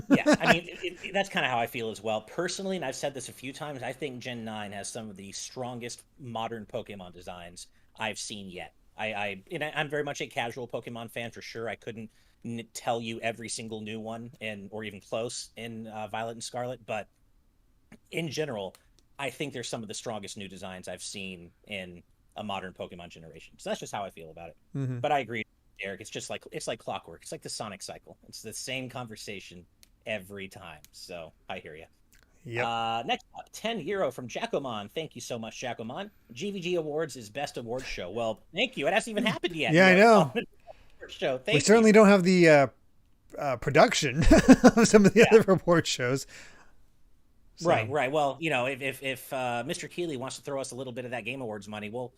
Yeah, I mean, that's kind of how I feel as well. Personally, and I've said this a few times, I think Gen 9 has some of the strongest modern Pokemon designs I've seen yet. I'm very much a casual Pokemon fan for sure. I couldn't tell you every single new one or even close in Violet and Scarlet, but in general, I think there's some of the strongest new designs I've seen in a modern Pokemon generation. So that's just how I feel about it. Mm-hmm. But I agree, Derek. It's like clockwork. It's like the Sonic cycle. It's the same conversation every time. So I hear you. Yep. Next up, €10 from Jacomon. Thank you so much, Jacomon. GVG Awards is best awards show. Well, thank you. It hasn't even happened yet. Yeah, I know. Show. We Thank you. certainly don't have the production of some of the Yeah. other award shows. Right, So right. Well, if Mr. Keeley wants to throw us a little bit of that Game Awards money, we'll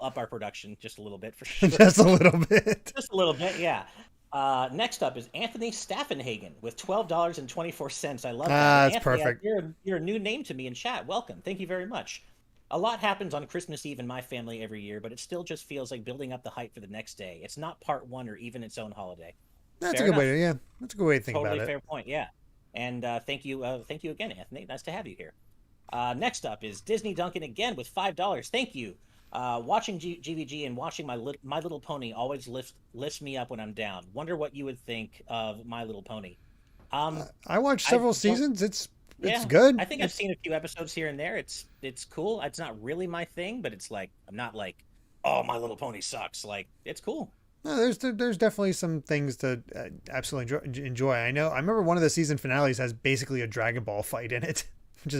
up our production just a little bit for sure. just a little bit. Just a little bit, yeah. Next up is Anthony Staffenhagen with $12.24. I love that. And Ah, that's Anthony, perfect. you're a new name to me in chat. Welcome. Thank you very much. A lot happens on Christmas Eve in my family every year, but it still just feels like building up the hype for the next day. It's not part one or even its own holiday. That's a Fair good way to enough. yeah. That's a good way to think about Totally it. fair point. Yeah. And thank you again, Anthony. Nice to have you here. Next up is Disney Duncan again with $5. Thank you. Watching GVG and watching My Little Pony always lifts me up when I'm down. Wonder what you would think of My Little Pony. I watched I several don't. seasons. It's Yeah, good. I think I've It's seen a few episodes here and there. It's cool. It's not really my thing, but it's like I'm not like, oh, My Little Pony sucks. Like it's cool. no, there's definitely some things to absolutely enjoy. I know. I remember one of the season finales has basically a Dragon Ball fight in it, which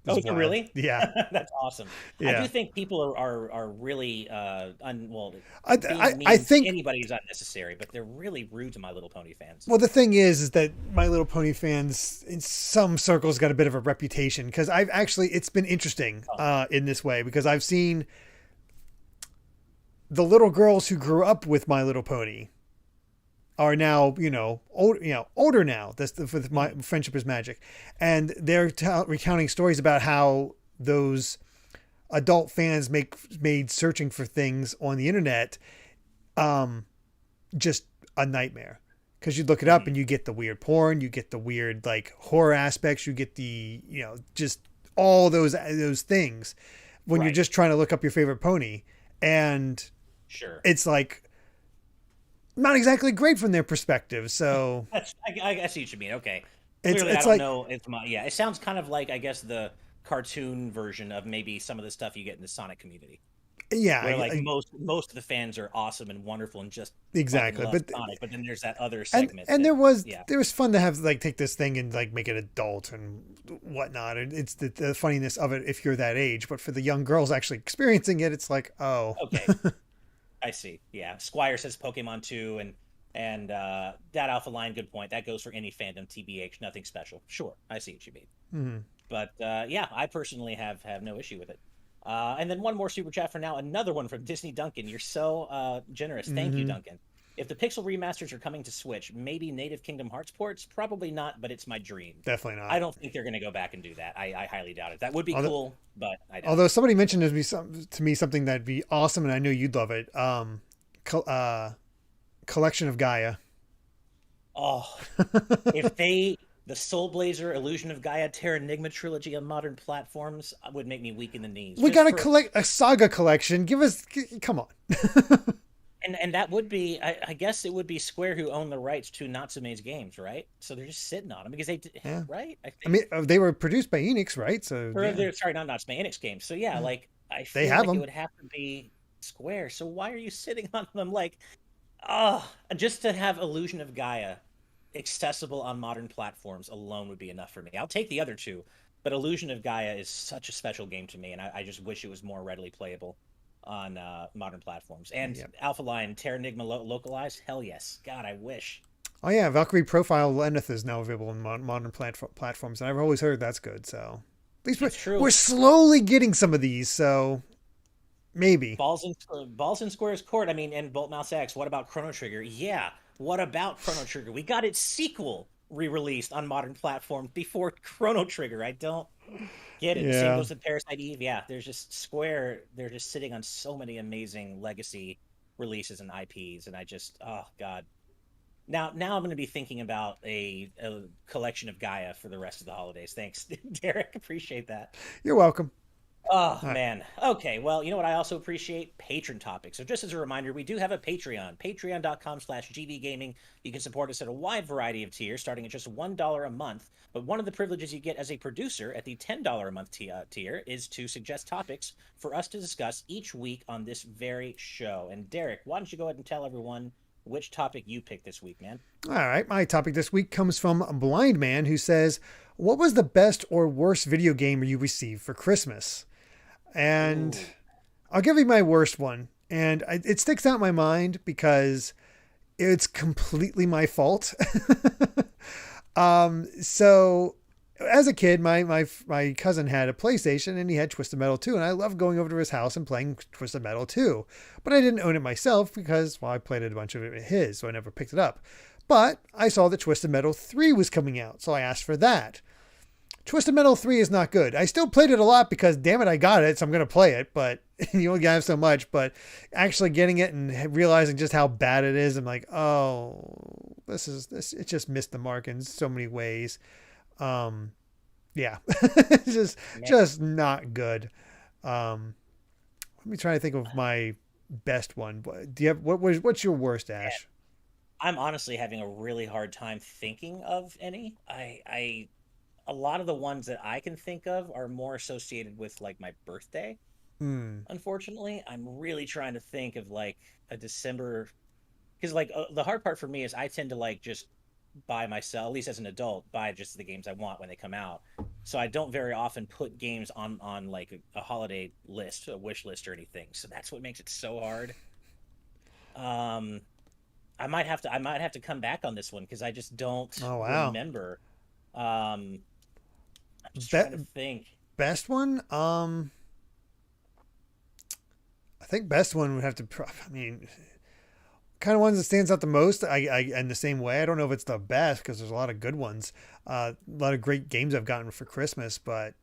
Oh, is is it wild. really? Yeah, That's awesome. I do yeah. think people are really well, I being I mean to think anybody is unnecessary, but they're really rude to My Little Pony fans. well the thing is that My Little Pony fans in some circles got a bit of a reputation because I've actually it's been interesting Oh, in this way because I've seen the little girls who grew up with My Little Pony are now older now. That's with my mhm. friendship is magic, and they're recounting stories about how those adult fans made searching for things on the internet um just a nightmare because you look it up Mhm. and you get the weird porn, you get the weird like horror aspects, you get the just all those things when you're Right. just trying to look up your favorite pony, and Sure. it's like not exactly great from their perspective. So I see what you mean. Okay. it's Clearly, I it's don't like know. It's my yeah. It sounds kind of like I guess the cartoon version of maybe some of the stuff you get in the Sonic community, yeah, where like most of the fans are awesome and wonderful and just fucking exactly. love But Sonic, but then there's that other and segment and that yeah. there was fun to have like take this thing and like make it adult and whatnot. And it's the funniness of it if you're that age. But for the young girls actually experiencing it, it's like oh Okay, I see. Yeah, Squire says Pokemon 2 and that Alpha Line. Good point. That goes for any fandom. TBH, nothing special. Sure, I see what you mean. mhm. But yeah, I personally have no issue with it. And then one more super chat for now. Another one from Disney Duncan. You're so generous. Thank you, Mhm. Duncan. If the Pixel remasters are coming to Switch, maybe native Kingdom Hearts ports? Probably not, but it's my dream. Definitely I not. don't think they're going to go back and do that. I highly doubt it. That would be Although, cool, but I doubt it. although somebody mentioned to me something that'd be awesome, and I know you'd love it. Collection of Gaia. Oh, if the Soul Blazer, Illusion of Gaia, Terra Enigma trilogy on modern platforms would make me weak in the knees. We Just got to for collect a saga collection. Give us, come on. and that would be, I guess it would be Square who own the rights to Natsume's games, right? So they're just sitting on them because Yeah, right? I I think, mean they were produced by Enix, right? So or yeah, they're sorry, not Natsume, Enix games. So yeah, yeah. like I They feel have like it them. would have to be Square. So why are you sitting on them? Like, oh, just to have Illusion of Gaia accessible on modern platforms alone would be enough for me. I'll take the other two, but Illusion of Gaia is such a special game to me, and I just wish it was more readily playable on modern platforms. And Yep. Alpha Line, Terra Enigma localized, hell yes. God, I wish. Oh yeah, Valkyrie Profile Lenneth is now available on modern platforms, and I've always heard that's good. So at least It's we're true. slowly getting some of these. So maybe. Balls in Square's court. I mean, and Bolt Mouse X. What about Chrono Trigger? Yeah. What about Chrono Trigger? We got its sequel re-released on modern platforms before Chrono Trigger. I don't get it. The same Yeah. goes with Parasite Eve. Yeah, there's just Square. They're just sitting on so many amazing legacy releases and IPs, and I just, oh God. Now I'm going to be thinking about a collection of Gaia for the rest of the holidays. Thanks, Derek. Appreciate that. You're welcome. Oh All right. man. Okay. Well, you know what? I also appreciate patron topics. So just as a reminder, we do have a Patreon, patreon.com/GVGaming. You can support us at a wide variety of tiers, starting at just $1 a month. But one of the privileges you get as a producer at the $10 a month tier is to suggest topics for us to discuss each week on this very show. And Derek, why don't you go ahead and tell everyone which topic you picked this week, man? All right. My topic this week comes from a blind man who says, "What was the best or worst video game you received for Christmas?" And Ooh. I'll give you my worst one. And it sticks out in my mind because it's completely my fault. So as a kid, my cousin had a PlayStation and he had Twisted Metal 2, and I loved going over to his house and playing Twisted Metal 2. But I didn't own it myself because, well, I played a bunch of it at his, so I never picked it up. But I saw that Twisted Metal 3 was coming out, so I asked for that. Twisted Metal 3 is not good. I still played it a lot because, damn it, I got it, so I'm going to play it, but you only have so much. But actually getting it and realizing just how bad it is, I'm like, oh, this, it just missed the mark in so many ways. Um, yeah, it's just not good. Let me try to think of my best one. Do you have what's your worst, Ash? I'm honestly having a really hard time thinking of any. A lot of the ones that I can think of are more associated with like my birthday. Hmm. Unfortunately, I'm really trying to think of like a December, because like the hard part for me is I tend to like just buy myself, at least as an adult, buy just the games I want when they come out. So I don't very often put games on like a holiday list, a wish list or anything. So that's what makes it so hard. Um, I might have to come back on this one because I just don't Oh wow. remember. Um, I'm just trying to Be- think. best one. I think best one would have to. I mean, kind of ones that stands out the most. I in the same way. I don't know if it's the best because there's a lot of good ones. A lot of great games I've gotten for Christmas, but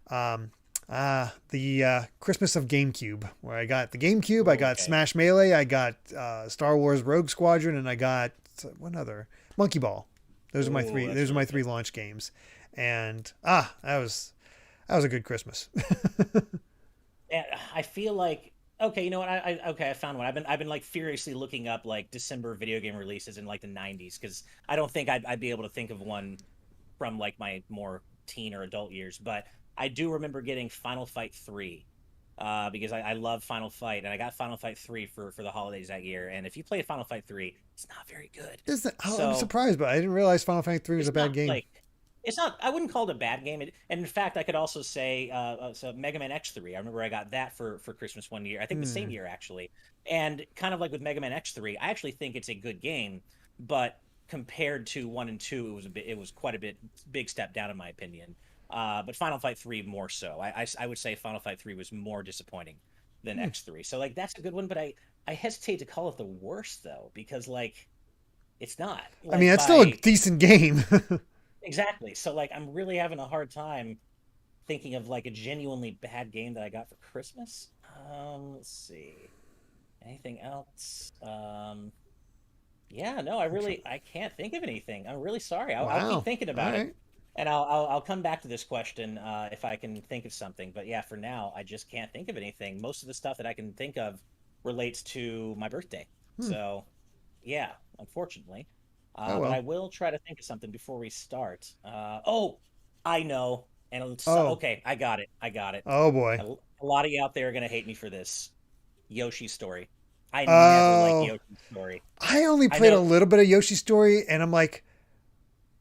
um, the Christmas of GameCube, where I got the GameCube, I Ooh, got okay. Smash Melee, I got Star Wars Rogue Squadron, and I got one other Monkey Ball. Those are my Ooh, three. that's Those are really my good. three launch games, and that was a good Christmas. And I feel like okay, you know what? Okay, I found one. I've been like furiously looking up like December video game releases in like the '90s because I don't think I'd be able to think of one from like my more teen or adult years. But I do remember getting Final Fight 3 because I love Final Fight and I got Final Fight 3 for the holidays that year. And if you play Final Fight 3, it's not very good. Is that? Oh, I'm So surprised, but I didn't realize Final Fantasy 3 was a it's bad not game. like it's not. I wouldn't call it a bad game. And in fact, I could also say so Mega Man X3. I remember I got that for Christmas one year. I think the same Hmm. year actually. And kind of like with Mega Man X3, I actually think it's a good game, but compared to one and two, it was quite a bit big step down in my opinion. But Final Fight 3 more so. I would say Final Fight 3 was more disappointing than Hmm. X3. So like that's a good one, but I hesitate to call it the worst though because like it's not I mean, like that's still a by decent game. exactly. So like I'm really having a hard time thinking of like a genuinely bad game that I got for Christmas. Let's see. Anything else? Yeah, no, I can't think of anything. I'm really sorry. I'll keep Wow. thinking All about it, right. and I'll come back to this question if I can think of something. But yeah, for now, I just can't think of anything. Most of the stuff that I can think of relates to my birthday. Hmm. So yeah, unfortunately. Oh But I well. will try to think of something before we start. Oh, I know. And it's Oh. okay. I got it. I got it. Oh boy. A lot of you out there are gonna hate me for this. Yoshi's Story. I never liked Oh. Yoshi's Story. I only I played a know. little bit of Yoshi's Story, and I'm like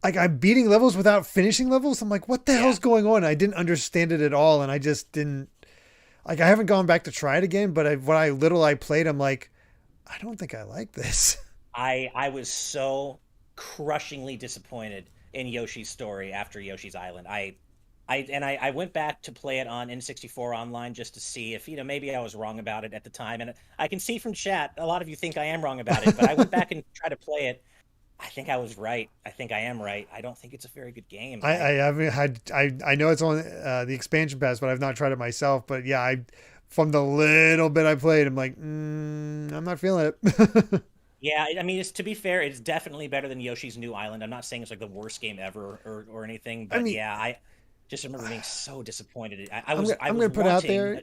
I'm beating levels without finishing levels. I'm like, what the Yeah. hell's going on? I didn't understand it at all, and I just didn't. Like, I haven't gone back to try it again. But what I little I played, I'm like, I don't think I like this. I was so crushingly disappointed in Yoshi's Story after Yoshi's Island. I went back to play it on N64 online just to see if, maybe I was wrong about it at the time. And I can see from chat, a lot of you think I am wrong about it, but I went back and tried to play it. I think I was right. I think I am right. I don't think it's a very good game. I haven't had I know it's on the expansion pass, but I've not tried it myself. But yeah, I from the little bit I played, I'm like, I'm not feeling it. Yeah, I mean, it's to be fair, it's definitely better than Yoshi's New Island. I'm not saying it's like the worst game ever or anything, I but mean, yeah, I just remember being so disappointed. I I'm was gonna put out wanting, there.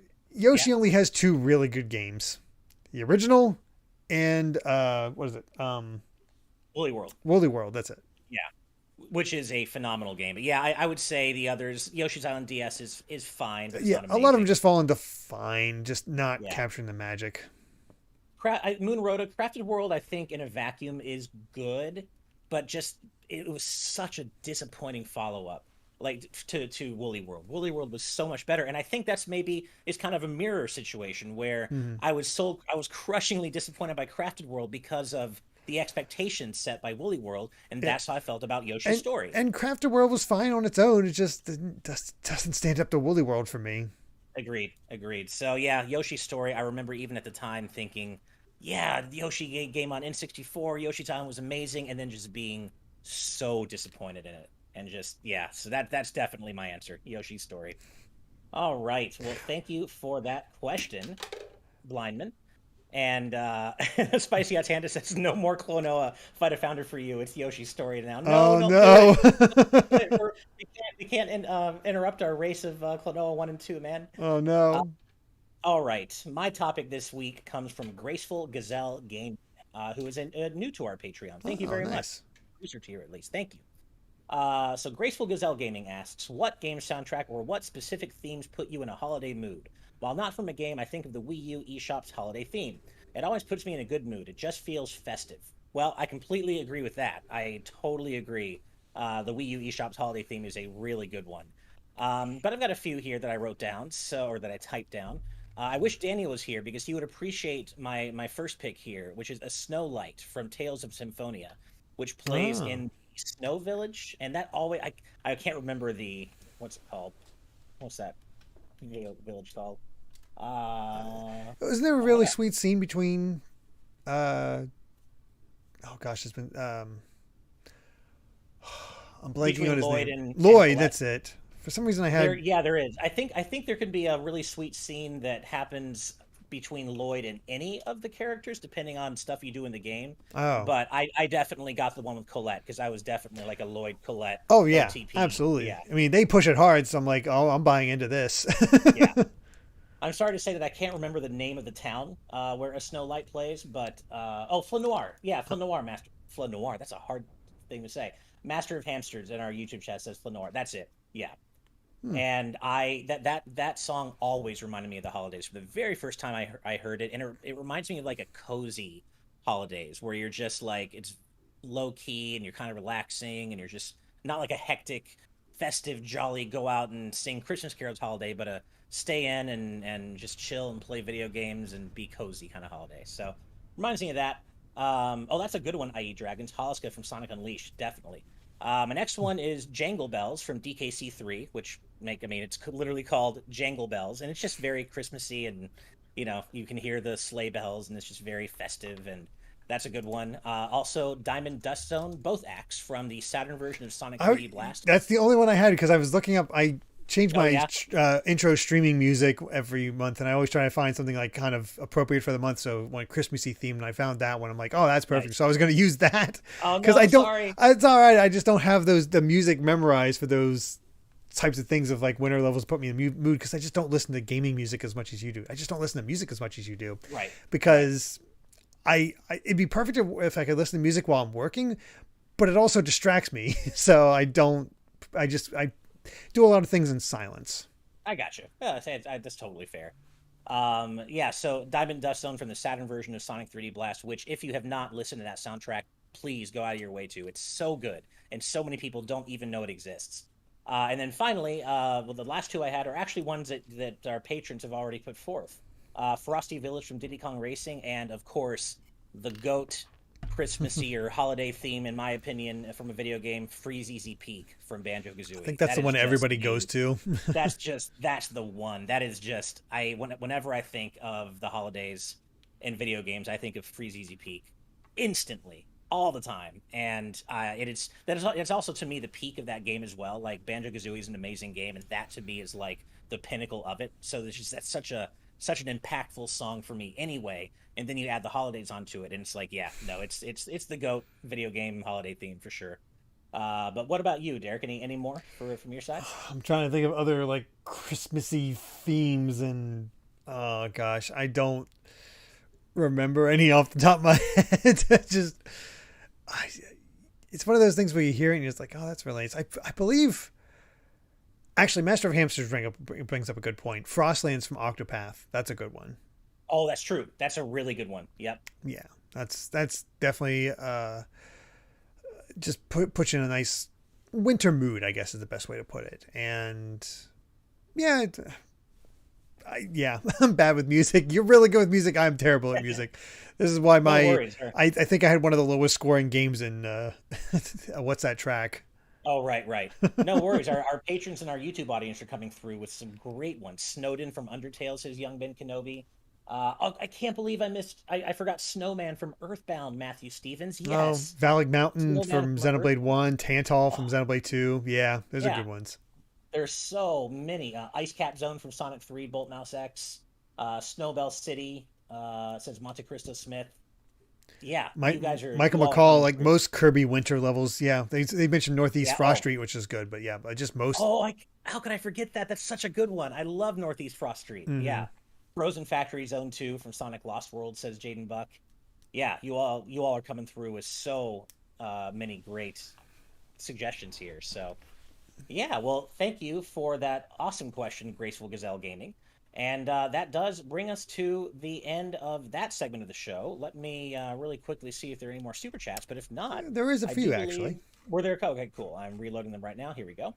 yeah, Yoshi only has two really good games: the original and what is it? Woolly World, Woolly World. That's it. yeah, which is a phenomenal game. But yeah, I would say the others, Yoshi's Island DS is fine, but it's Yeah, not a lot of them amazing. just fall into fine, just not Yeah. capturing the magic. Moon Rhoda Crafted World, I think in a vacuum is good, but just it was such a disappointing follow up, like to Woolly World. Woolly World was so much better, and I think that's maybe is kind of a mirror situation where Mm-hmm. I was crushingly disappointed by Crafted World because of the expectations set by Woolly World, and Yeah, that's how I felt about Yoshi's and story. and Crafted World was fine on its own. It just doesn't stand up to Woolly World for me. Agreed, agreed. So yeah, Yoshi's story. I remember even at the time thinking, yeah, the Yoshi game on N64, Yoshi's Island was amazing, and then just being so disappointed in it, and just yeah. So that's definitely my answer, Yoshi's story. All right. Well, thank you for that question, Blindman. And Spicy Hot Tanda says no more Klonoa Fight a Founder for you. It's Yoshi's story now. No, Oh don't do it. no! Do it. We can't interrupt our race of Klonoa 1 and 2, man. Oh Uh, no! all right. My topic this week comes from Graceful Gazelle Game, who is new to our Patreon. Thank you Oh, very much. nice. Research here, at least. Thank you. So Graceful Gazelle Gaming asks, what game soundtrack or what specific themes put you in a holiday mood? While not from a game, I think of the Wii U eShop's holiday theme. It always puts me in a good mood. It just feels festive. Well, I completely agree with that. I totally agree. The Wii U eShop's holiday theme is a really good one. But I've got a few here that I wrote down, or that I typed down. I wish Daniel was here because he would appreciate my first pick here, which is a Snow Light from Tales of Symphonia, which plays Oh, in Snow Village, and that always I can't remember the what's it called? What's that village called? isn't there a Oh really yeah, sweet scene between? Uh, oh gosh, it's been. I'm blanking on between his Lloyd name. and Lloyd. Colette. That's it. For some reason, I There, had. yeah, there is. I think there could be a really sweet scene that happens between Lloyd and any of the characters, depending on stuff you do in the game. Oh. But I definitely got the one with Colette because I was definitely like a Lloyd Colette Oh yeah, OTP. absolutely. Yeah, I mean, they push it hard, so I'm like, oh, I'm buying into this. yeah. I'm sorry to say that I can't remember the name of the town where a Snow Light plays, but oh, Flanoir. Yeah, Flanoir Master Flanoir. That's a hard thing to say. Master of Hamsters in our YouTube chat says Flanoir. That's it. Yeah. Hmm. And that song always reminded me of the holidays. For the very first time I heard it, and it reminds me of like a cozy holidays where you're just like it's low key and you're kind of relaxing and you're just not like a hectic, festive, jolly go out and sing Christmas carols holiday, but a stay in and just chill and play video games and be cozy kind of holiday. So reminds me of that. Oh, that's a good one. I.e. Dragons, Holoska from Sonic Unleashed, definitely. My next one is Jangle Bells from DKC3, which I mean, it's literally called Jangle Bells, and it's just very Christmassy, and you can hear the sleigh bells, and it's just very festive, and that's a good one. Also, Diamond Dust Zone, both acts from the Saturn version of Sonic I, 3D Blast. that's the only one I had because I was looking up. I change Oh my yeah, intro streaming music every month, and I always try to find something like kind of appropriate for the month. So one Christmassy theme, and I found that one. I'm like, oh, that's perfect. nice. So I was going to use that Oh because I no, don't. sorry. It's all right. I just don't have the music memorized for those types of things of like winter levels put me in the mood because I just don't listen to gaming music as much as you do. I just don't listen to music as much as you do Right, right. because it'd be perfect if I could listen to music while I'm working, but it also distracts me. So I don't. I do a lot of things in silence. I got you. Yeah, that's totally fair. Yeah, so Diamond Dust Zone from the Saturn version of Sonic 3D Blast, which if you have not listened to that soundtrack, please go out of your way to. It's so good, and so many people don't even know it exists. And then finally, well, the last two I had are actually ones that our patrons have already put forth. Frosty Village from Diddy Kong Racing, and of course, the GOAT Christmassy or holiday theme, in my opinion, from a video game, Freeze Easy Peak from Banjo I think Kazooie. that's That the is one just everybody goes to. that's the one. That is just whenever I think of the holidays and video games, I think of Freeze Easy Peak instantly. all the time, and it's also to me the peak of that game as well. Like Banjo-Kazooie is an amazing game, and that to me is like the pinnacle of it. So that's such an impactful song for me anyway. And then you add the holidays onto it, and it's like, yeah, no, it's the GOAT video game holiday theme for sure. But what about you, Derek? Any more from your side? I'm trying to think of other like Christmassy themes, and oh gosh, I don't remember any off the top of my head. Just, I, it's one of those things where you hear it and you're just like, oh, that's really nice. I believe, actually, Master of Hamsters brings up a good point. Frostlands from Octopath, that's a good one. Oh, that's true. That's a really good one. Yep. Yeah, that's definitely just put you in a nice winter mood, I guess is the best way to put it. And yeah, yeah, I'm bad with music. You're really good with music. I'm terrible at music. This is why No worries. Sir. I think I had one of the lowest scoring games in what's that track? Oh, right, right. No worries. Our patrons and our YouTube audience are coming through with some great ones. Snowden from Undertale says Young Ben Kenobi. Oh, I can't believe I forgot Snowman from Earthbound, Matthew Stevens. Oh, Yes. Valley Mountain Snowman from from Earth. Xenoblade 1, Tantal from Oh, Xenoblade 2. Yeah, those are yeah. good ones. There's so many. Ice Cap Zone from Sonic 3, Bolt Mouse X. Snowbell City says Monte Cristo Smith. Yeah, My, Michael you all are McCall, coming like through. most Kirby winter levels, yeah, they mentioned Northeast Yeah. Frost Oh, Street, which is good, but yeah, but just most. oh, how could I forget that? That's such a good one. I love Northeast Frost Street. Mm-hmm. Yeah. Frozen Factory Zone 2 from Sonic Lost World, says Jaden Buck. Yeah, you all are coming through with so many great suggestions here. So yeah, well, thank you for that awesome question, Graceful Gazelle Gaming. And that does bring us to the end of that segment of the show. Let me really quickly see if there are any more super chats, but if not, There is a I few do believe actually. were there. Okay, cool. I'm reloading them right now. Here we go.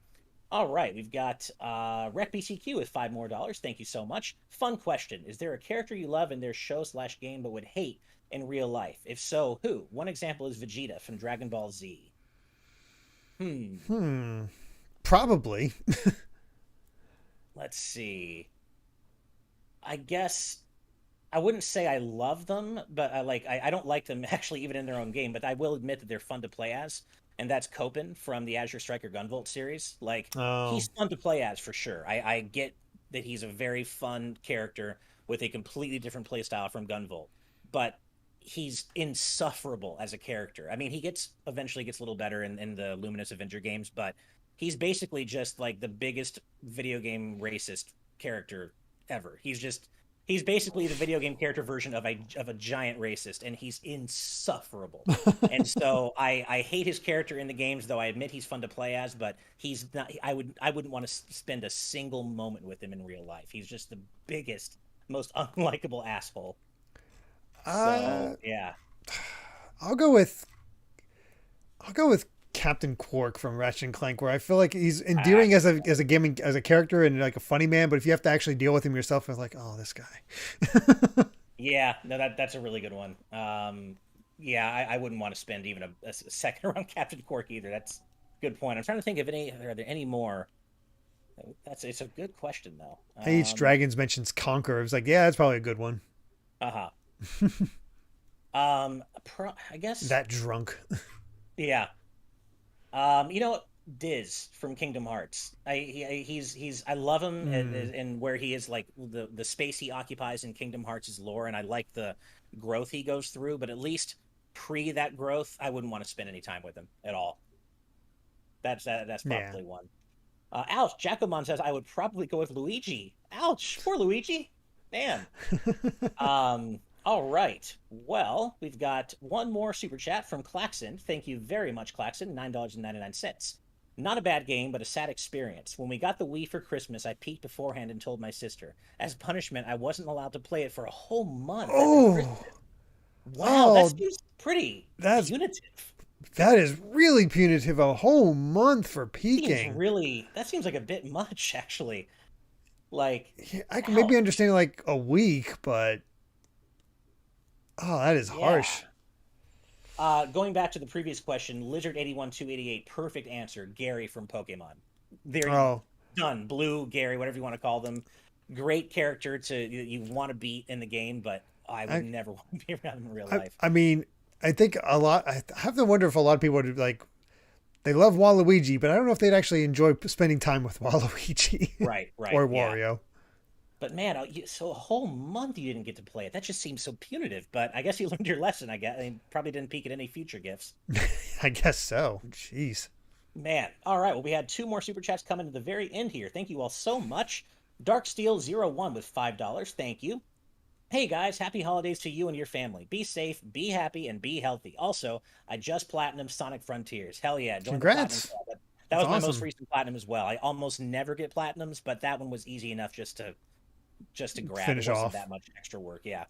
All right, we've got RecBCQ with $5 more. Thank you so much. Fun question: is there a character you love in their show/game but would hate in real life? If so, who? One example is Vegeta from Dragon Ball Z. Hmm. Hmm. Probably. Let's see. I guess I wouldn't say I love them, but I don't like them actually even in their own game, but I will admit that they're fun to play as. And that's Copen from the Azure Striker Gunvolt series. Like Oh. he's fun to play as for sure. I get that he's a very fun character with a completely different playstyle from Gunvolt, but he's insufferable as a character. I mean, he gets eventually gets a little better in the Luminous Avenger games, but he's basically just like the biggest video game racist character ever. He's basically the video game character version of a giant racist, and he's insufferable. And so I hate his character in the games, though I admit he's fun to play as, but he's not. I wouldn't want to spend a single moment with him in real life. He's just the biggest, most unlikable asshole. uh, So yeah. I'll go with I'll go with Captain Quark from Ratchet and Clank, where I feel like he's Ah, endearing as a gaming as a character and like a funny man, but if you have to actually deal with him yourself, it's like, oh, this guy. yeah, no, that's a really good one. Yeah, I wouldn't want to spend even a second around Captain Cork either. That's a good point. I'm trying to think of any. Are there any more? It's a good question though. H Dragons mentions Conquer. It's like, yeah, that's probably a good one. Uh-huh. I guess That drunk. yeah. Diz from Kingdom Hearts. He's I love him Mm, and where he is like the space he occupies in Kingdom Hearts' lore, and I like the growth he goes through. But at least pre that growth, I wouldn't want to spend any time with him at all. That's yeah. probably one. Ouch! Jacomon says I would probably go with Luigi. Ouch! Poor Luigi. Man. All right. Well, we've got one more super chat from Claxon. Thank you very much, Claxon. $9.99. Not a bad game, but a sad experience. When we got the Wii for Christmas, I peeked beforehand and told my sister. As punishment, I wasn't allowed to play it for a whole month after Oh, Christmas. Wow, that oh, seems pretty that's punitive. that is really punitive. A whole month for peaking. That seems like a bit much, actually. Like, Yeah, I can maybe ouch. understand like a week, but oh, that is Yeah. harsh. Going back to the previous question, Lizard81288, perfect answer. Gary from Pokemon. There, Oh, done. Blue, Gary, whatever you want to call them. Great character to you want to beat in the game, but I would I, never want to be around him in real life. I mean, I think a lot. I have to wonder if a lot of people would like. They love Waluigi, but I don't know if they'd actually enjoy spending time with Waluigi Right, or right, yeah. Wario. But man, so a whole month you didn't get to play it. That just seems so punitive. But I guess you learned your lesson. I guess. I mean, probably didn't peek at any future gifts. I guess so. Jeez. Man. All right. Well, we had two more super chats coming to the very end here. Thank you all so much. Darksteel01 with $5. Thank you. Hey guys, happy holidays to you and your family. Be safe, be happy, and be healthy. Also, I just platinum Sonic Frontiers. Hell yeah, join the platinum Congrats. club. That That's was my most awesome. recent platinum as well. I almost never get platinums, but that one was easy enough just to grab. It Finish wasn't off. that much extra work. Yeah.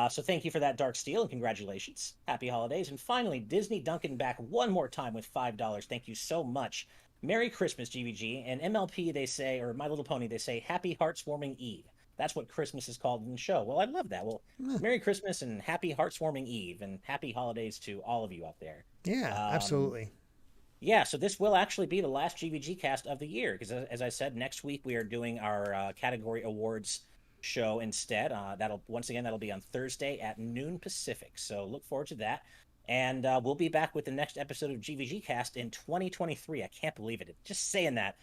So thank you for that, Dark Steel, and congratulations. Happy holidays. And finally, Disney Duncan back one more time with $5. Thank you so much. Merry Christmas, GVG. And MLP, they say, or My Little Pony, they say, Happy Heartswarming Eve. That's what Christmas is called in the show. Well, I love that. Well, Merry Christmas and Happy Heartswarming Eve, and Happy Holidays to all of you out there. Yeah, Um, absolutely. yeah, so this will actually be the last GVG cast of the year because, as I said, next week we are doing our category awards show instead. That'll be on Thursday at noon Pacific. So look forward to that, and we'll be back with the next episode of GVG cast in 2023. I can't believe it. Just saying that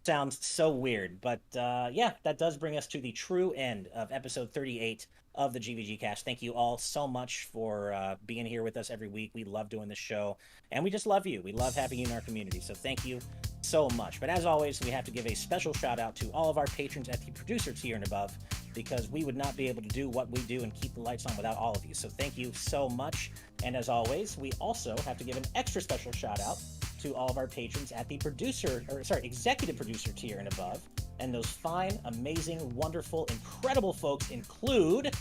sounds so weird, but yeah, that does bring us to the true end of episode 38 of the GVG cast. Thank you all so much for being here with us every week. We love doing this show, and we just love you. We love having you in our community, so thank you so much. But as always, we have to give a special shout out to all of our patrons at the producer tier and above, because we would not be able to do what we do and keep the lights on without all of you. So thank you so much. And as always, we also have to give an extra special shout out to all of our patrons at the executive producer tier and above. And those fine, amazing, wonderful, incredible folks include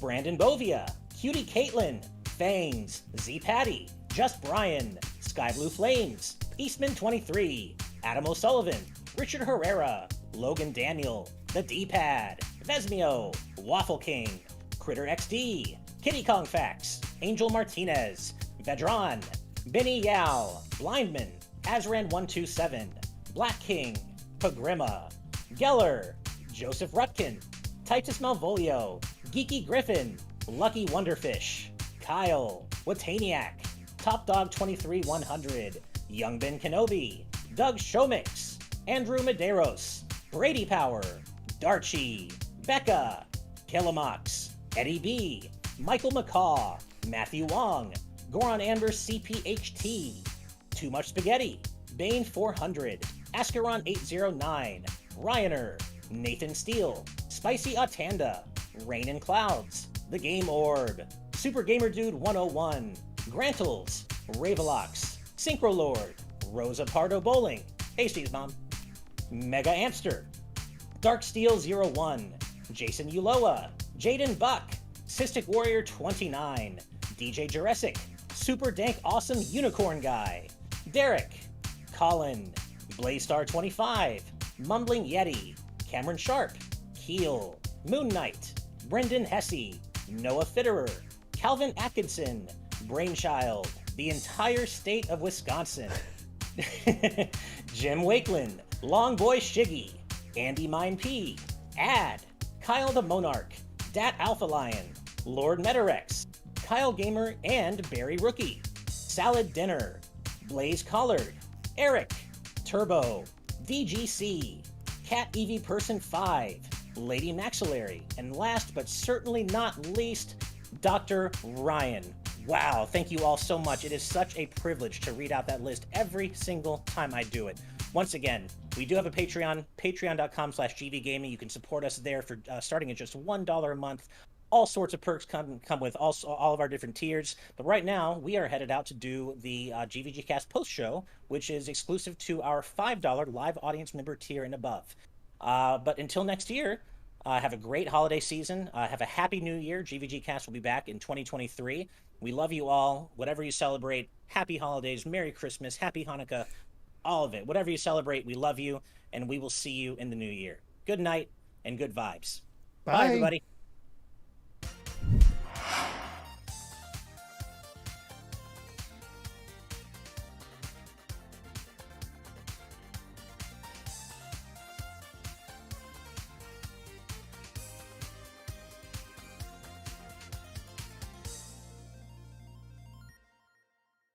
Brandon Bovia, Cutie Caitlin, Fangs, Z Patty, Just Brian, Sky Blue Flames, Eastman 23, Adam O'Sullivan, Richard Herrera, Logan Daniel, The D-Pad, Vesmio, Waffle King, Critter XD, Kitty Kong Facts, Angel Martinez, Vedron, Benny Yao, Blindman, Azran127, Black King, Pagrima, Geller, Joseph Rutkin, Titus Malvolio, Geeky Griffin, Lucky Wonderfish, Kyle, Wataniac, Top Dog 23100, Young Ben Kenobi, Doug Showmix, Andrew Medeiros, Brady Power, Darchi, Becca, Killamox, Eddie B, Michael McCaw, Matthew Wong, Goron Amber CPHT, Too Much Spaghetti, Bane 400, Ascaron 809, Ryaner, Nathan Steele, Spicy Atanda, Rain and Clouds, The Game Orb, Super Gamer Dude 101, Grantles, Ravelox, Synchro Lord, Rosa Pardo Bowling, hey Steve's mom, Mega Amster, Dark Steel 01, Jason Uloa, Jaden Buck, Cystic Warrior 29, DJ Jurassic, Super Dank Awesome Unicorn Guy, Derek, Colin, Blaze 25, Mumbling Yeti, Cameron Sharp, Keel, Moon Knight, Brendan Hesse, Noah Fitterer, Calvin Atkinson, Brainchild, the entire state of Wisconsin, Jim Wakeland, Long Boy Shiggy, Andy Mine P, Ad, Kyle the Monarch, Dat Alpha Lion, Lord Metarex, Kyle Gamer and Barry Rookie, Salad Dinner, Blaze Collard, Eric, Turbo, DGC, Cat Evie Person 5, Lady Maxillary, and last but certainly not least, Dr. Ryan. Wow, thank you all so much. It is such a privilege to read out that list every single time I do it. Once again, we do have a Patreon, patreon.com/gvgaming. You can support us there for starting at just $1 a month. All sorts of perks come with all of our different tiers. But right now, we are headed out to do the GVG Cast post show, which is exclusive to our $5 live audience member tier and above. But until next year, have a great holiday season. Have a happy new year. GVG Cast will be back in 2023. We love you all. Whatever you celebrate, happy holidays, Merry Christmas, Happy Hanukkah, all of it. Whatever you celebrate, we love you, and we will see you in the new year. Good night and good vibes. Bye, Bye. everybody.